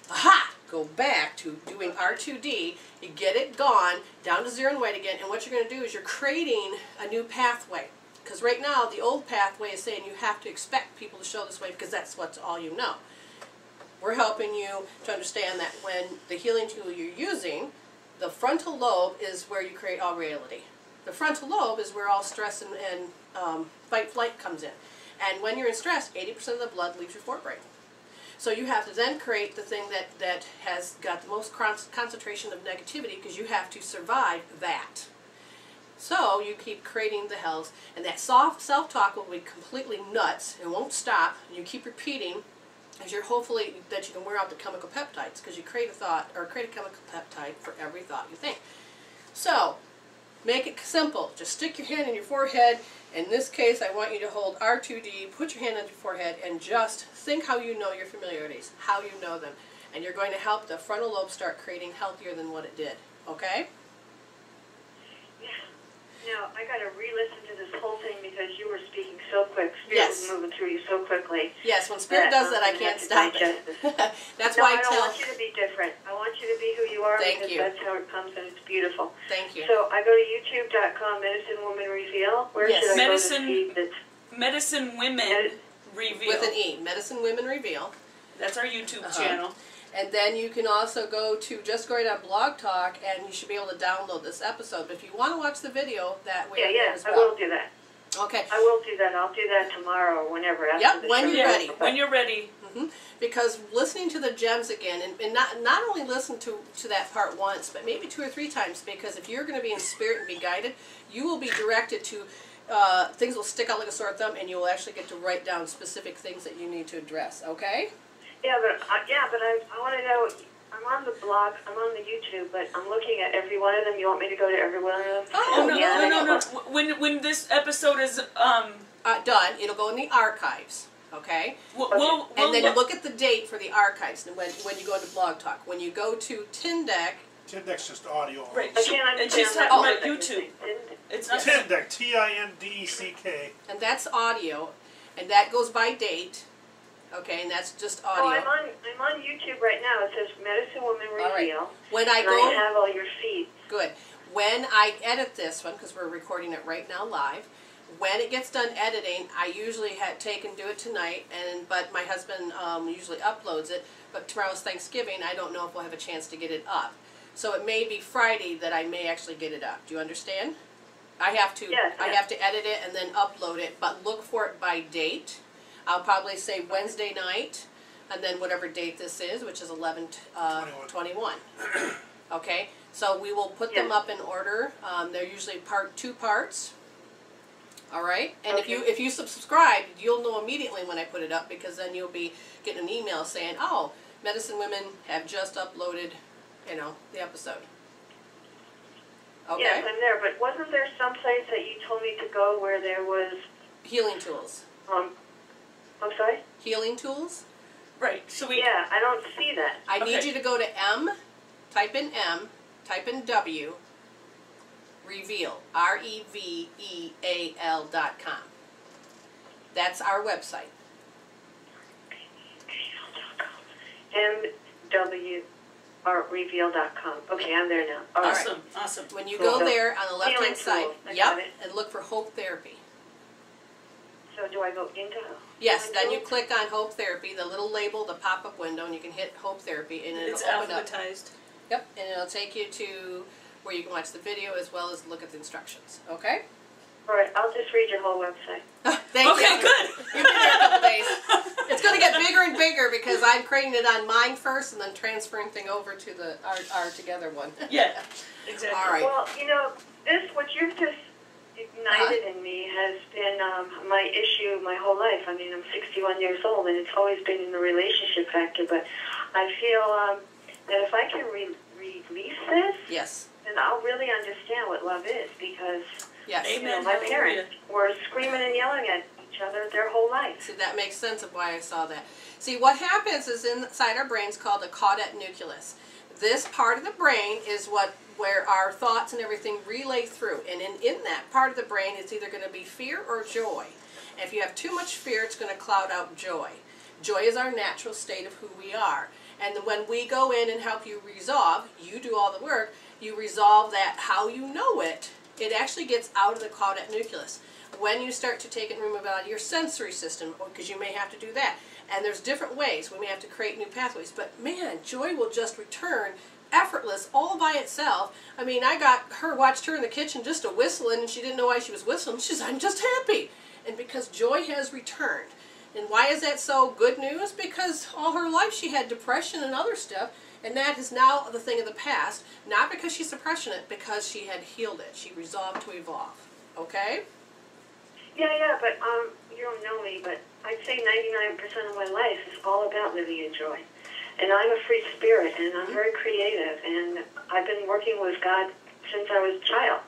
Aha! Go back to doing R2D, you get it gone, down to 0 and white again, and what you're going to do is you're creating a new pathway. Because right now, the old pathway is saying you have to expect people to show this way because that's what's all you know. We're helping you to understand that when the healing tool you're using, the frontal lobe is where you create all reality. The frontal lobe is where all stress and fight-flight comes in. And when you're in stress, 80% of the blood leaves your forebrain. So you have to then create the thing that has got the most concentration of negativity because you have to survive that. So you keep creating the hells, and that soft self-talk will be completely nuts and won't stop. And you keep repeating as you're hopefully that you can wear out the chemical peptides because you create a thought or create a chemical peptide for every thought you think. So make it simple. Just stick your hand in your forehead. In this case, I want you to hold R2D, put your hand on your forehead, and just think how you know your familiarities, how you know them. And you're going to help the frontal lobe start creating healthier than what it did. Okay? Yeah. Now, I got to re-listen to this whole thing because you were speaking so quick. Spirit Yes. was moving through you so quickly. Yes, when Spirit does that, I can't stop it. That's why I don't tell... want you to be different. I want you to be who you are Thank because you. that's how it comes and it's beautiful. Thank you. So I go to youtube.com, Medicine Woman Reveal. Where Yes. should I Medicine- go to see this? Medicine Women Reveal. With an E. Medicine Women Reveal. That's our YouTube Uh-huh. channel. And then you can also go to just go right on Blog Talk, and you should be able to download this episode. But if you want to watch the video, that way Yeah, as I well. will do that. Okay. I will do that. I'll do that tomorrow or whenever. After Yep, the when show. you're Yeah, ready. when you're ready. Because listening to the gems again, and not only listen to that part once, but maybe 2 or 3 times, because if you're going to be in spirit and be guided, you will be directed to, things will stick out like a sore thumb, and you will actually get to write down specific things that you need to address, okay? Yeah, but I want to know. I'm on the blog. I'm on the YouTube, but I'm looking at every one of them. You want me to go to every one of them? Oh, no, Yeah. no. When this episode is Done, it'll go in the archives, okay? we'll And then look- look at the date for the archives when you go to Blog Talk. When you go to Tyndek, Tindek's just audio. Right. I can't understand And she's that talking word about that you're YouTube. saying. It's not Tindek, T-I-N-D-E-C-K. and that's audio, and that goes by date, okay? And that's just Oh, audio. I'm on YouTube right now. It says Medicine Woman All right. Reveal. When I And go, I have all your feeds. good. When I edit this one, because we're recording it right now live, when it gets done editing, I usually take and do it tonight, but my husband usually uploads it. But tomorrow's Thanksgiving, I don't know if we'll have a chance to get it up. So it may be Friday that I may actually get it up. Do you understand? I have to. Yes, I yes. have to edit it and then upload it, but look for it by date. I'll probably say Wednesday night, and then whatever date this is, which is 11/21. Okay, so we will put them Yes. up in order. They're usually 2 parts. All right, and Okay. if you subscribe, you'll know immediately when I put it up, because then you'll be getting an email saying, "Oh, Medicine Women have just uploaded, the episode." Okay. Yes, I'm there. But wasn't there some place that you told me to go where there was? Healing tools. I'm sorry. Healing tools. right. So we Yeah, I don't see that. I need Okay. you to go to type in W, Reveal, REVEAL.com. That's our website. MWReveal.com. Okay, I'm there now. All right. awesome. When you Cool. go there on the left-hand Healing side, tools, I got it. and look for Hope Therapy. So do I go into? Yes, Healing then you tools? click on Hope Therapy, the little label, the pop-up window, and you can hit Hope Therapy, and It's it'll open up. alphabetized. Yep, and it'll take you to where you can watch the video as well as look at the instructions. Okay? All right, I'll just read your whole website. Thank Okay, you. good. You've been here a couple days. It's going to get bigger and bigger because I'm creating it on mine first and then transferring thing over to our together one. Yeah, exactly. All right. Well, what you've just ignited in me has been my issue my whole life. I mean, I'm 61 years old, and it's always been in the relationship factor. But I feel that if I can release this, Yes. then I'll really understand what love is, because Yes. Amen. my parents were screaming and yelling at each other their whole life. See, that makes sense of why I saw that. See, what happens is inside our brains called the caudate nucleus. This part of the brain is where our thoughts and everything relay through. And in that part of the brain, it's either going to be fear or joy. And if you have too much fear, it's going to cloud out joy. Joy is our natural state of who we are. And when we go in and help you resolve, you do all the work, you resolve that how you know it, it actually gets out of the caudate nucleus. when you start to take and remove out your sensory system, because you may have to do that. And there's different ways. We may have to create new pathways. But man, joy will just return effortless all by itself. I mean, I watched her in the kitchen just a whistling, and she didn't know why she was whistling. She said, I'm just happy. And because joy has returned. And why is that so good news? Because all her life she had depression and other stuff, and that is now the thing of the past. Not because she's suppressing it, because she had healed it. She resolved to evolve. Okay? Yeah, but you don't know me, but I'd say 99% of my life is all about living in joy. And I'm a free spirit, and I'm very creative, and I've been working with God since I was a child.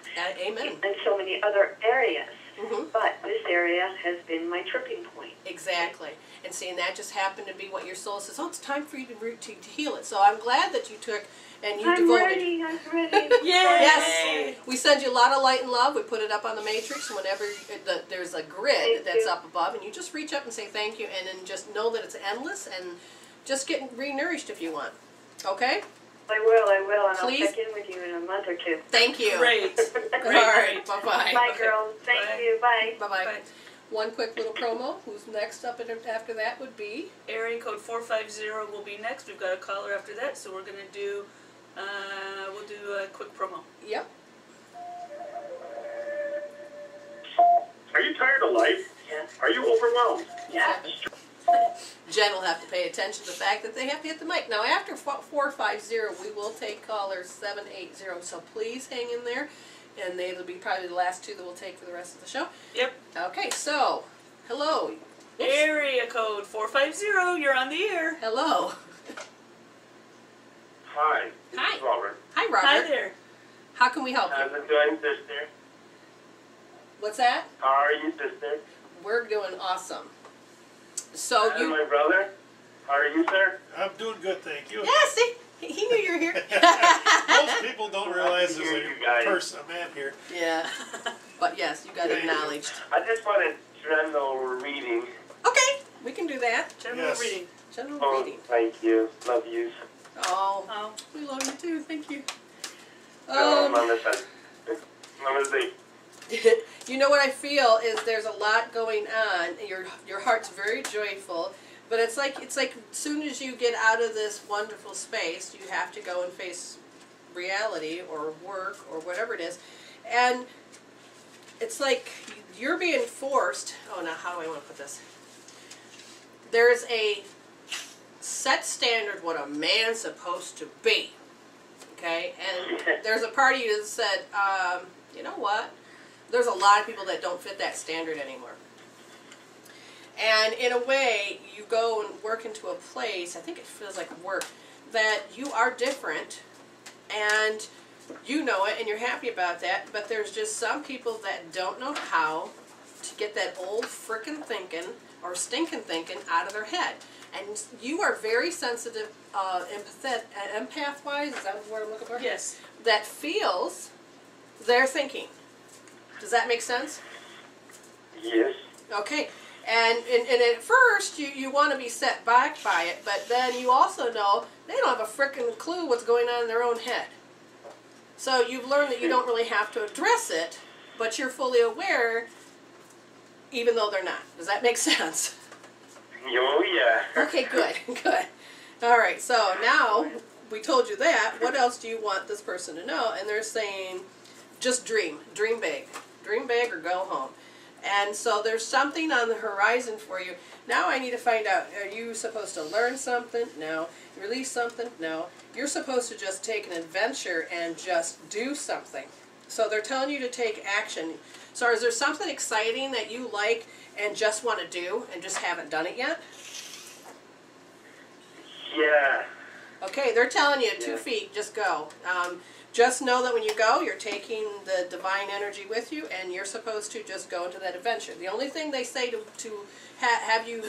Amen. In so many other areas. Mm-hmm. But this area has been my tripping point. Exactly. And seeing that just happened to be what your soul says, oh, it's time for you to heal it. So I'm glad that you took and you devoted. I'm ready. Yay! Yes. We send you a lot of light and love. We put it up on the matrix. Whenever there's a grid that's up above, and you just reach up and say thank you, and then just know that it's endless, and just get re-nourished if you want. Okay? I will, and Please? I'll check in with you in a month or two. Thank you. Great. All right. Bye-bye. Bye, Okay. girls. Thank Bye. you. Bye. Bye-bye. Bye. One quick little promo. Who's next up after that would be? Area code 450 will be next. We've got a caller after that, so we're going to do, we'll do a quick promo. Yep. Are you tired of life? Yes. Are you overwhelmed? Yes. Jen will have to pay attention to the fact that they have to hit the mic. Now, after 450, we will take callers 780, so please hang in there, and they will be probably the last two that we'll take for the rest of the show. Yep. Okay, so, hello. Oops. Area code 450, you're on the air. Hello. Hi. Hi. This is Robert. Hi, Robert. Hi there. How can we help you? How's it going, sister? What's that? How are you, sister? We're doing awesome. So And you... my brother? How are you, sir? I'm doing good, thank you. Yeah, see? He knew you were here. Most people don't realize there's You guys. a man here. Yeah. But yes, you got acknowledged. I just want a general reading. Okay, we can do that. General Yes. reading. General Oh, reading. thank you. Love you. Oh, Oh. we love you too. Thank you. Mama said. Mama said. You know what I feel is there's a lot going on. Your heart's very joyful, but it's like as soon as you get out of this wonderful space, you have to go and face reality or work or whatever it is, and it's like you're being forced. Oh, now how do I want to put this? There's a set standard what a man's supposed to be. Okay, and there's a part of you that said, you know what? There's a lot of people that don't fit that standard anymore. And in a way, you go and work into a place, I think it feels like work, that you are different, and you know it, and you're happy about that, but there's just some people that don't know how to get that old frickin' thinking, or stinking thinking, out of their head. And you are very sensitive, empath-wise, is that the word I'm looking for? Yes. That feels their thinking. Does that make sense? Yes. Okay. And at first, you want to be set back by it, but then you also know they don't have a frickin' clue what's going on in their own head. So you've learned that you don't really have to address it, but you're fully aware, even though they're not. Does that make sense? Oh, yeah. Okay, good, good. All right, so now we told you that. What else do you want this person to know? And they're saying, just dream big. Dream big or go home. And so there's something on the horizon for you. Now I need to find out, are you supposed to learn something? No. Release something? No. You're supposed to just take an adventure and just do something. So they're telling you to take action. So is there something exciting that you like and just want to do and just haven't done it yet? Yeah. Okay, they're telling you 2 feet, just go. Just know that when you go, you're taking the divine energy with you, and you're supposed to just go into that adventure. The only thing they say to have you,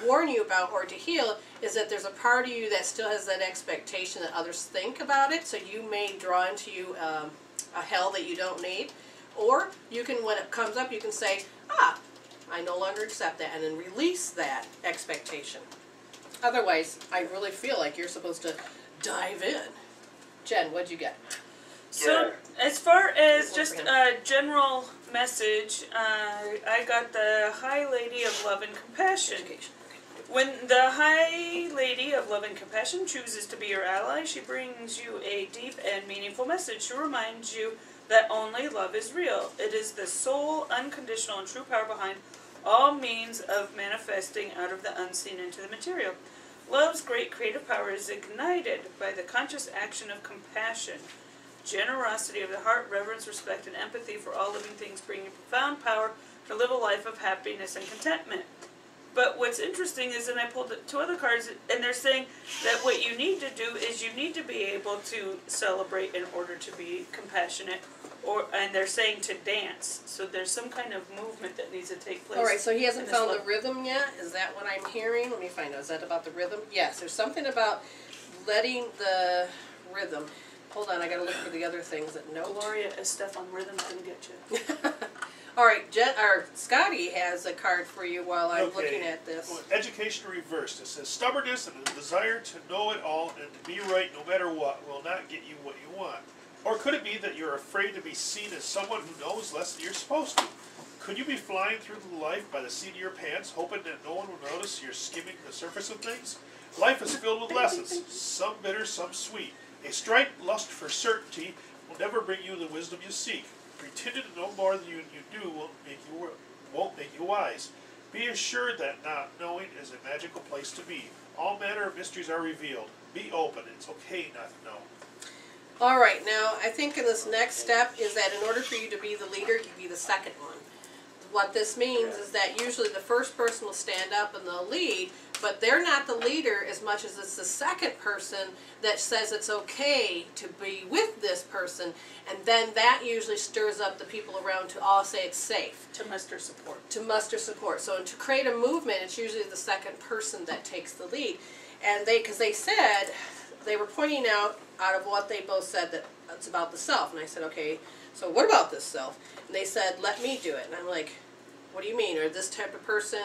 warn you about or to heal is that there's a part of you that still has that expectation that others think about it, so you may draw into you a hell that you don't need. Or you can, when it comes up, you can say, I no longer accept that, and then release that expectation. Otherwise, I really feel like you're supposed to dive in. Jen, what'd you get? So, as far as just a general message, I got the High Lady of Love and Compassion. Education. When the High Lady of Love and Compassion chooses to be your ally, she brings you a deep and meaningful message to remind you that only love is real. It is the sole, unconditional, and true power behind all means of manifesting out of the unseen into the material. Love's great creative power is ignited by the conscious action of compassion, generosity of the heart, reverence, respect, and empathy for all living things, bringing profound power to live a life of happiness and contentment. But what's interesting is, and I pulled two other cards, and they're saying that what you need to do is you need to be able to celebrate in order to be compassionate, and they're saying to dance. So there's some kind of movement that needs to take place. All right, so he hasn't in this found the love. rhythm yet? Is that what I'm hearing? Let me find out. Is that about the rhythm? Yes, there's something about letting the rhythm. Hold on, I gotta look for the other things that note. Gloria Estefan, rhythm's gonna get you. All right, Scotty has a card for you while I'm looking at this. Well, education reversed. It says stubbornness and the desire to know it all and to be right no matter what will not get you what you want. Or could it be that you're afraid to be seen as someone who knows less than you're supposed to? Could you be flying through life by the seat of your pants, hoping that no one will notice you're skimming the surface of things? Life is filled with lessons, some bitter, some sweet. A striped lust for certainty will never bring you the wisdom you seek. Pretending to know more than you do won't make you wise. Be assured that not knowing is a magical place to be. All manner of mysteries are revealed. Be open. It's okay not to know. All right, now I think in this next step is that in order for you to be the leader, you be the second one. What this means is that usually the first person will stand up and they'll lead, but they're not the leader as much as it's the second person that says it's okay to be with this person, and then that usually stirs up the people around to all say it's safe. To muster support. To muster support. So to create a movement, it's usually the second person that takes the lead. And because they said, they were pointing out of what they both said that it's about the self. And I said, okay, so what about this self? And they said, let me do it. And I'm like, what do you mean? Or this type of person,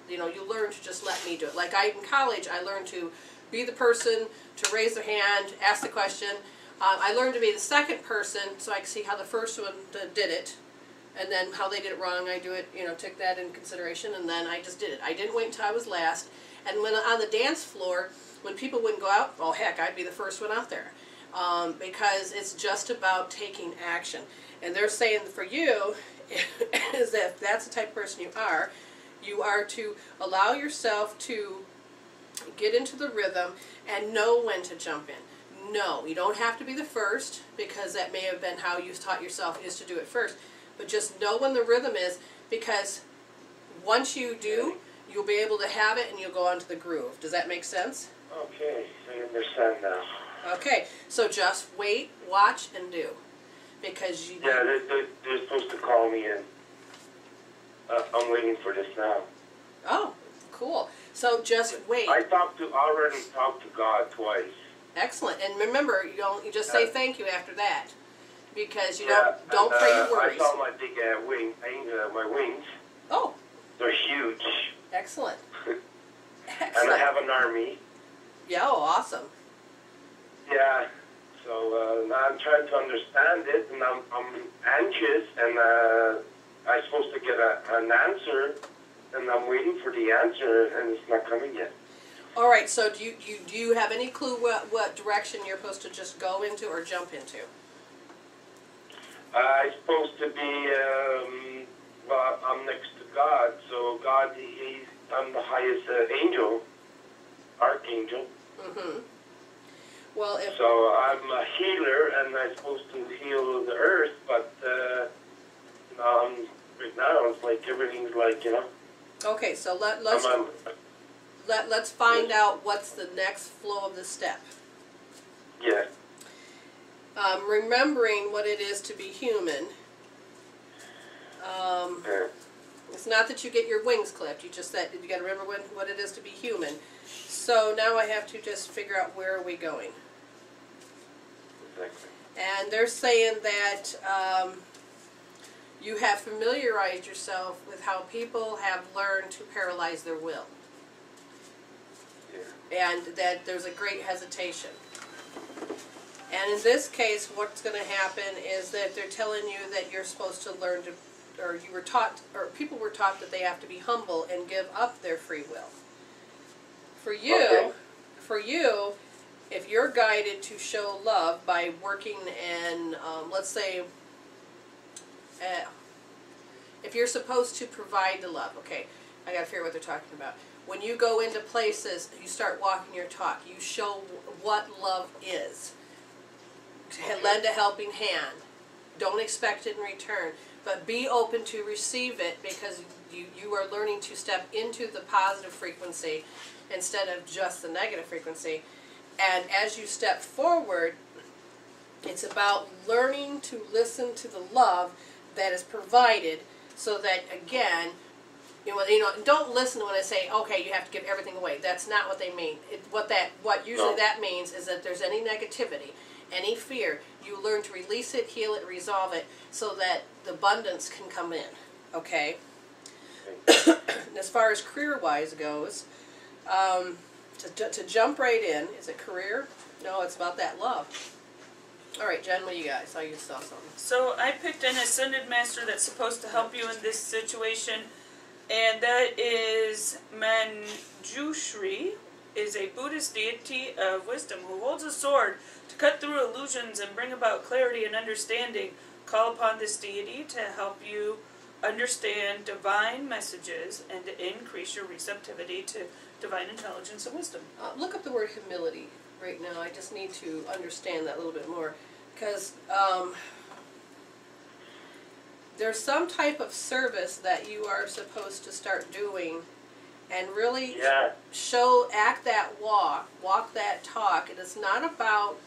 you know, you learn to just let me do it. Like in college, I learned to be the person to raise their hand, ask the question. I learned to be the second person so I could see how the first one did it. And then how they did it wrong, I do it, you know, took that in consideration, and then I just did it. I didn't wait until I was last. And when on the dance floor, when people wouldn't go out, oh heck, I'd be the first one out there. Because it's just about taking action. And they're saying for you, is that if that's the type of person you are to allow yourself to get into the rhythm and know when to jump in. No, you don't have to be the first, because that may have been how you taught yourself is to do it first. But just know when the rhythm is, because once you do, you'll be able to have it and you'll go onto the groove. Does that make sense? Okay, I understand now. Okay, so just wait, watch, and do. Because you... Yeah, they're supposed to call me in. I'm waiting for this now. Oh, cool. So just wait. I already talked to God twice. Excellent. And remember, you just say thank you after that. Because you don't and, pray your worries. I saw my big my wings. Oh. They're huge. Excellent. And I have an army. Yeah, oh, awesome. Yeah. So now I'm trying to understand it, and I'm anxious, and I'm supposed to get an answer, and I'm waiting for the answer, and it's not coming yet. All right. So do you have any clue what direction you're supposed to just go into or jump into? I'm supposed to be. Well, I'm next to God, so God, I'm the highest angel, archangel. Mm-hmm. Well, So I'm a healer, and I'm supposed to heal the earth, but right now it's like everything's like, you know. Okay, so let's find out what's the next flow of the step. Yeah. Remembering what it is to be human. It's not that you get your wings clipped. You just said you got to remember what it is to be human. So now I have to just figure out where are we going. Exactly. And they're saying that you have familiarized yourself with how people have learned to paralyze their will. Yeah. And that there's a great hesitation. And in this case, what's going to happen is that they're telling you that you're supposed to learn to or you were taught, or people were taught that they have to be humble and give up their free will. For you, Okay. for you, if you're guided to show love by working in, let's say, if you're supposed to provide the love, okay, I gotta figure out what they're talking about. When you go into places, you start walking your talk, you show what love is. Okay. Lend a helping hand. Don't expect it in return, but be open to receive it, because you are learning to step into the positive frequency instead of just the negative frequency. And as you step forward, it's about learning to listen to the love that is provided, so that, again, you know, don't listen when I say, okay, you have to give everything away. That's not what they mean. What usually that means is that there's any negativity, any fear, you learn to release it, heal it, resolve it, so that the abundance can come in. Okay? And as far as career-wise goes, to jump right in, is it career? No, it's about that love. All right, Jen, what do you got? I saw you saw something. So I picked an ascended master that's supposed to help you in this situation, and that is Manjushri, is a Buddhist deity of wisdom who holds a sword to cut through illusions and bring about clarity and understanding. Call upon this deity to help you understand divine messages and to increase your receptivity to divine intelligence and wisdom. Look up the word humility right now. I just need to understand that a little bit more, because there's some type of service that you are supposed to start doing, and really act that walk that talk. And it's not about,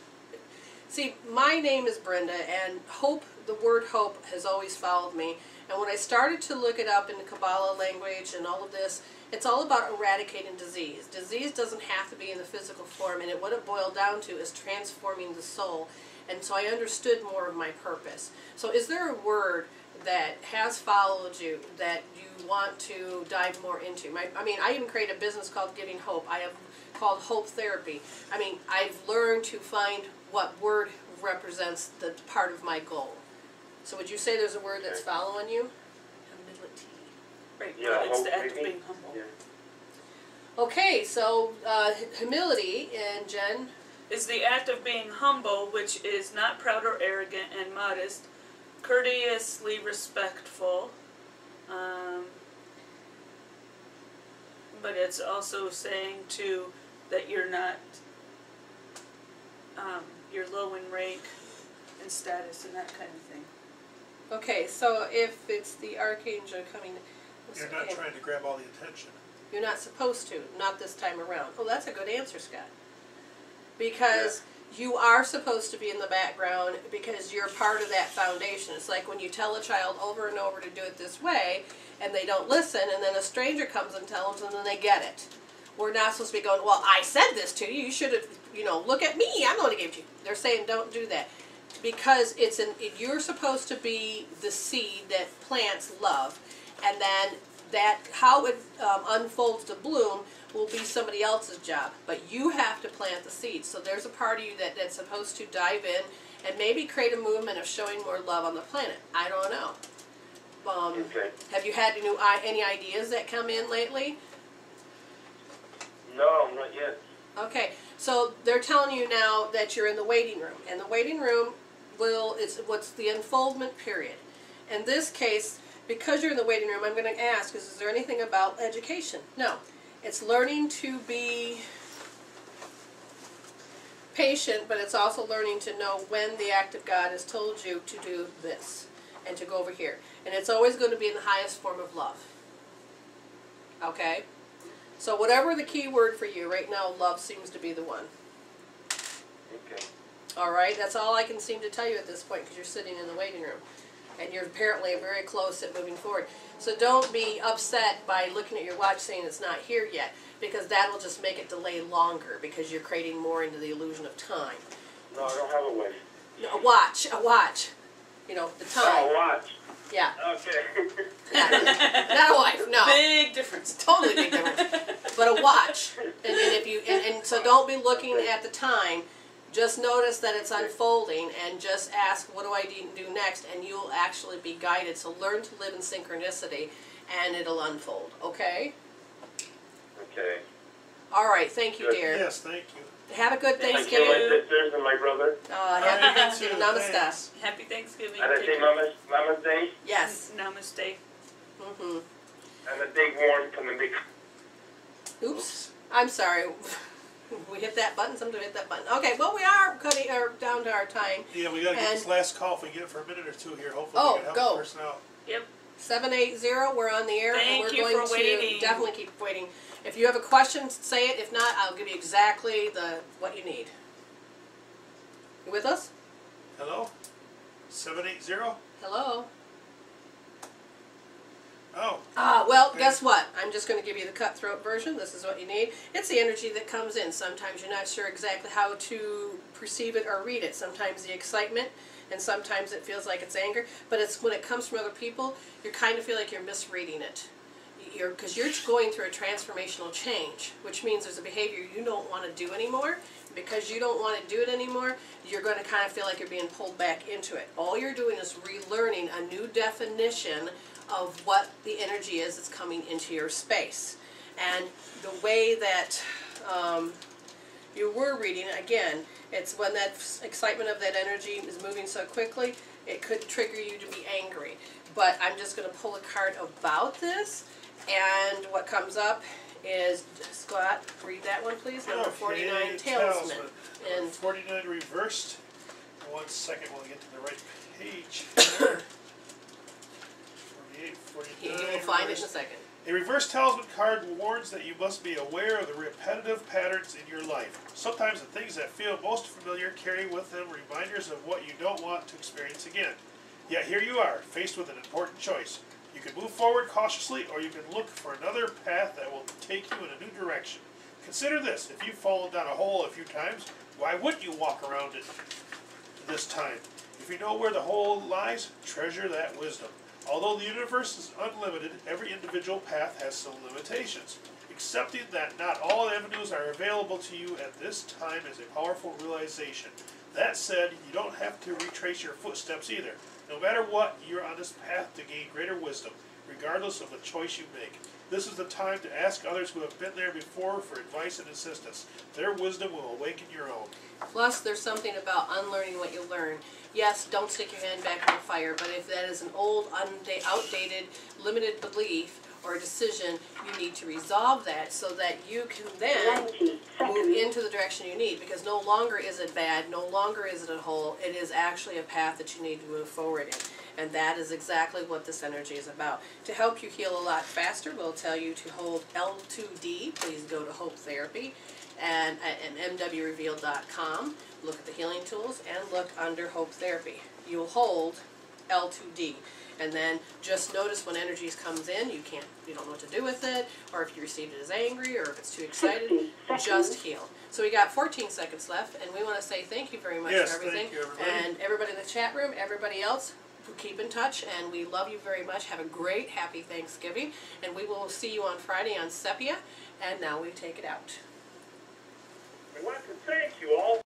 see, my name is Brenda, and hope, the word hope has always followed me. And when I started to look it up in the Kabbalah language and all of this, it's all about eradicating disease. Disease doesn't have to be in the physical form, and what it boiled down to is transforming the soul. And so I understood more of my purpose. So is there a word that has followed you that you want to dive more into? I mean, I even created a business called Giving Hope. I have called Hope Therapy. I mean, I've learned to find what word represents the part of my goal. So would you say there's a word that's following you? Humility. Right, Yeah, it's the hope, act of maybe. being humble. Yeah. Okay, so humility, and Jen? Is the act of being humble, which is not proud or arrogant and modest, courteously respectful, but it's also saying too that you're not, you're low in rank and status and that kind of thing. Okay, so if it's the archangel coming, You're not trying to grab all the attention. you're not supposed to, not this time around. Oh, that's a good answer, Scott. Because you are supposed to be in the background, because you're part of that foundation. It's like when you tell a child over and over to do it this way, and they don't listen, and then a stranger comes and tells them, and then they get it. We're not supposed to be going, well, I said this to you, you should have, look at me, I'm the one who gave it to you. They're saying don't do that. Because you're supposed to be the seed that plants love, and then how it unfolds to bloom will be somebody else's job. But you have to plant the seed. So there's a part of you that's supposed to dive in and maybe create a movement of showing more love on the planet. I don't know. Have you had any ideas that come in lately? No, not yet. Okay, so they're telling you now that you're in the waiting room, and the waiting room is what's the unfoldment period. In this case, because you're in the waiting room, I'm going to ask, is there anything about education? No. It's learning to be patient, but it's also learning to know when the act of God has told you to do this and to go over here. And it's always going to be in the highest form of love. Okay? So whatever the key word for you, right now, love seems to be the one. Okay. All right? That's all I can seem to tell you at this point, because you're sitting in the waiting room. And you're apparently very close at moving forward. So don't be upset by looking at your watch saying it's not here yet, because that will just make it delay longer, because you're creating more into the illusion of time. No, I don't have a wife. No, a watch. The time. Oh, watch. Yeah. Okay. Not a wife, no. Big difference. Totally big difference. But a watch. And then so don't be looking at the time. Just notice that it's unfolding and just ask, what do I do next? And you'll actually be guided. So learn to live in synchronicity and it'll unfold, okay? Okay. All right, thank you, Good. dear. Yes, thank you. Have a good Thank you, Thanksgiving. my sisters and my brother. Happy You Thanksgiving. too, Namaste. thanks. Happy Thanksgiving. And I say namaste, Yes. Namaste. Mm-hmm. and a big warm from the big. Oops. I'm sorry. We hit that button. Somebody hit that button. Okay, well, we are cutting down to our time. Yeah, we got to get And- this last call if we get it for a minute or two here. Hopefully Oh, we can help go. the person out. Yep. 780, we're on the air, and Thank we're you going for to waiting. definitely keep waiting. If you have a question, say it. If not, I'll give you exactly what you need. You with us? Hello? 780? Hello? Oh. Well, Okay. guess what? I'm just going to give you the cutthroat version. This is what you need. It's the energy that comes in. Sometimes you're not sure exactly how to perceive it or read it. Sometimes the excitement, and sometimes it feels like it's anger. But it's when it comes from other people, you kind of feel like you're misreading it. Because you're going through a transformational change, which means there's a behavior you don't want to do anymore. Because you don't want to do it anymore, you're going to kind of feel like you're being pulled back into it. All you're doing is relearning a new definition of what the energy is that's coming into your space. And the way that you were reading, again, it's when that excitement of that energy is moving so quickly, it could trigger you to be angry. But I'm just going to pull a card about this, and what comes up is, Scott, read that one please, number 49, Talisman. And And 49 reversed. 1 second while I get to the right page. 48, 49. you will find it in a reversed. second. A reverse talisman card warns that you must be aware of the repetitive patterns in your life. Sometimes the things that feel most familiar carry with them reminders of what you don't want to experience again. Yet here you are, faced with an important choice. You can move forward cautiously, or you can look for another path that will take you in a new direction. Consider this: if you've fallen down a hole a few times, why wouldn't you walk around it this time? If you know where the hole lies, treasure that wisdom. Although the universe is unlimited, every individual path has some limitations. Accepting that not all avenues are available to you at this time is a powerful realization. That said, you don't have to retrace your footsteps either. No matter what, you're on this path to gain greater wisdom, regardless of the choice you make. This is the time to ask others who have been there before for advice and assistance. Their wisdom will awaken your own. Plus, there's something about unlearning what you learn. Yes, don't stick your hand back in the fire, but if that is an old, outdated, limited belief or decision, you need to resolve that so that you can then 90 move seconds. into the direction you need, because no longer is it bad, no longer is it a hole, it is actually a path that you need to move forward in. And that is exactly what this energy is about. To help you heal a lot faster, we'll tell you to hold L2D. Please go to Hope Therapy and at mwrevealed.com. Look at the healing tools and look under Hope Therapy. You'll hold L2D. And then just notice when energies comes in, you don't know what to do with it, or if you receive it as angry, or if it's too excited, 60 seconds. just heal. So we got 14 seconds left, and we want to say thank you very much Yes, for everything. thank you, everybody. And everybody in the chat room, everybody else, keep in touch, and we love you very much. Have a great, happy Thanksgiving, and we will see you on Friday on Sepia, and now we take it out. I want to thank you all.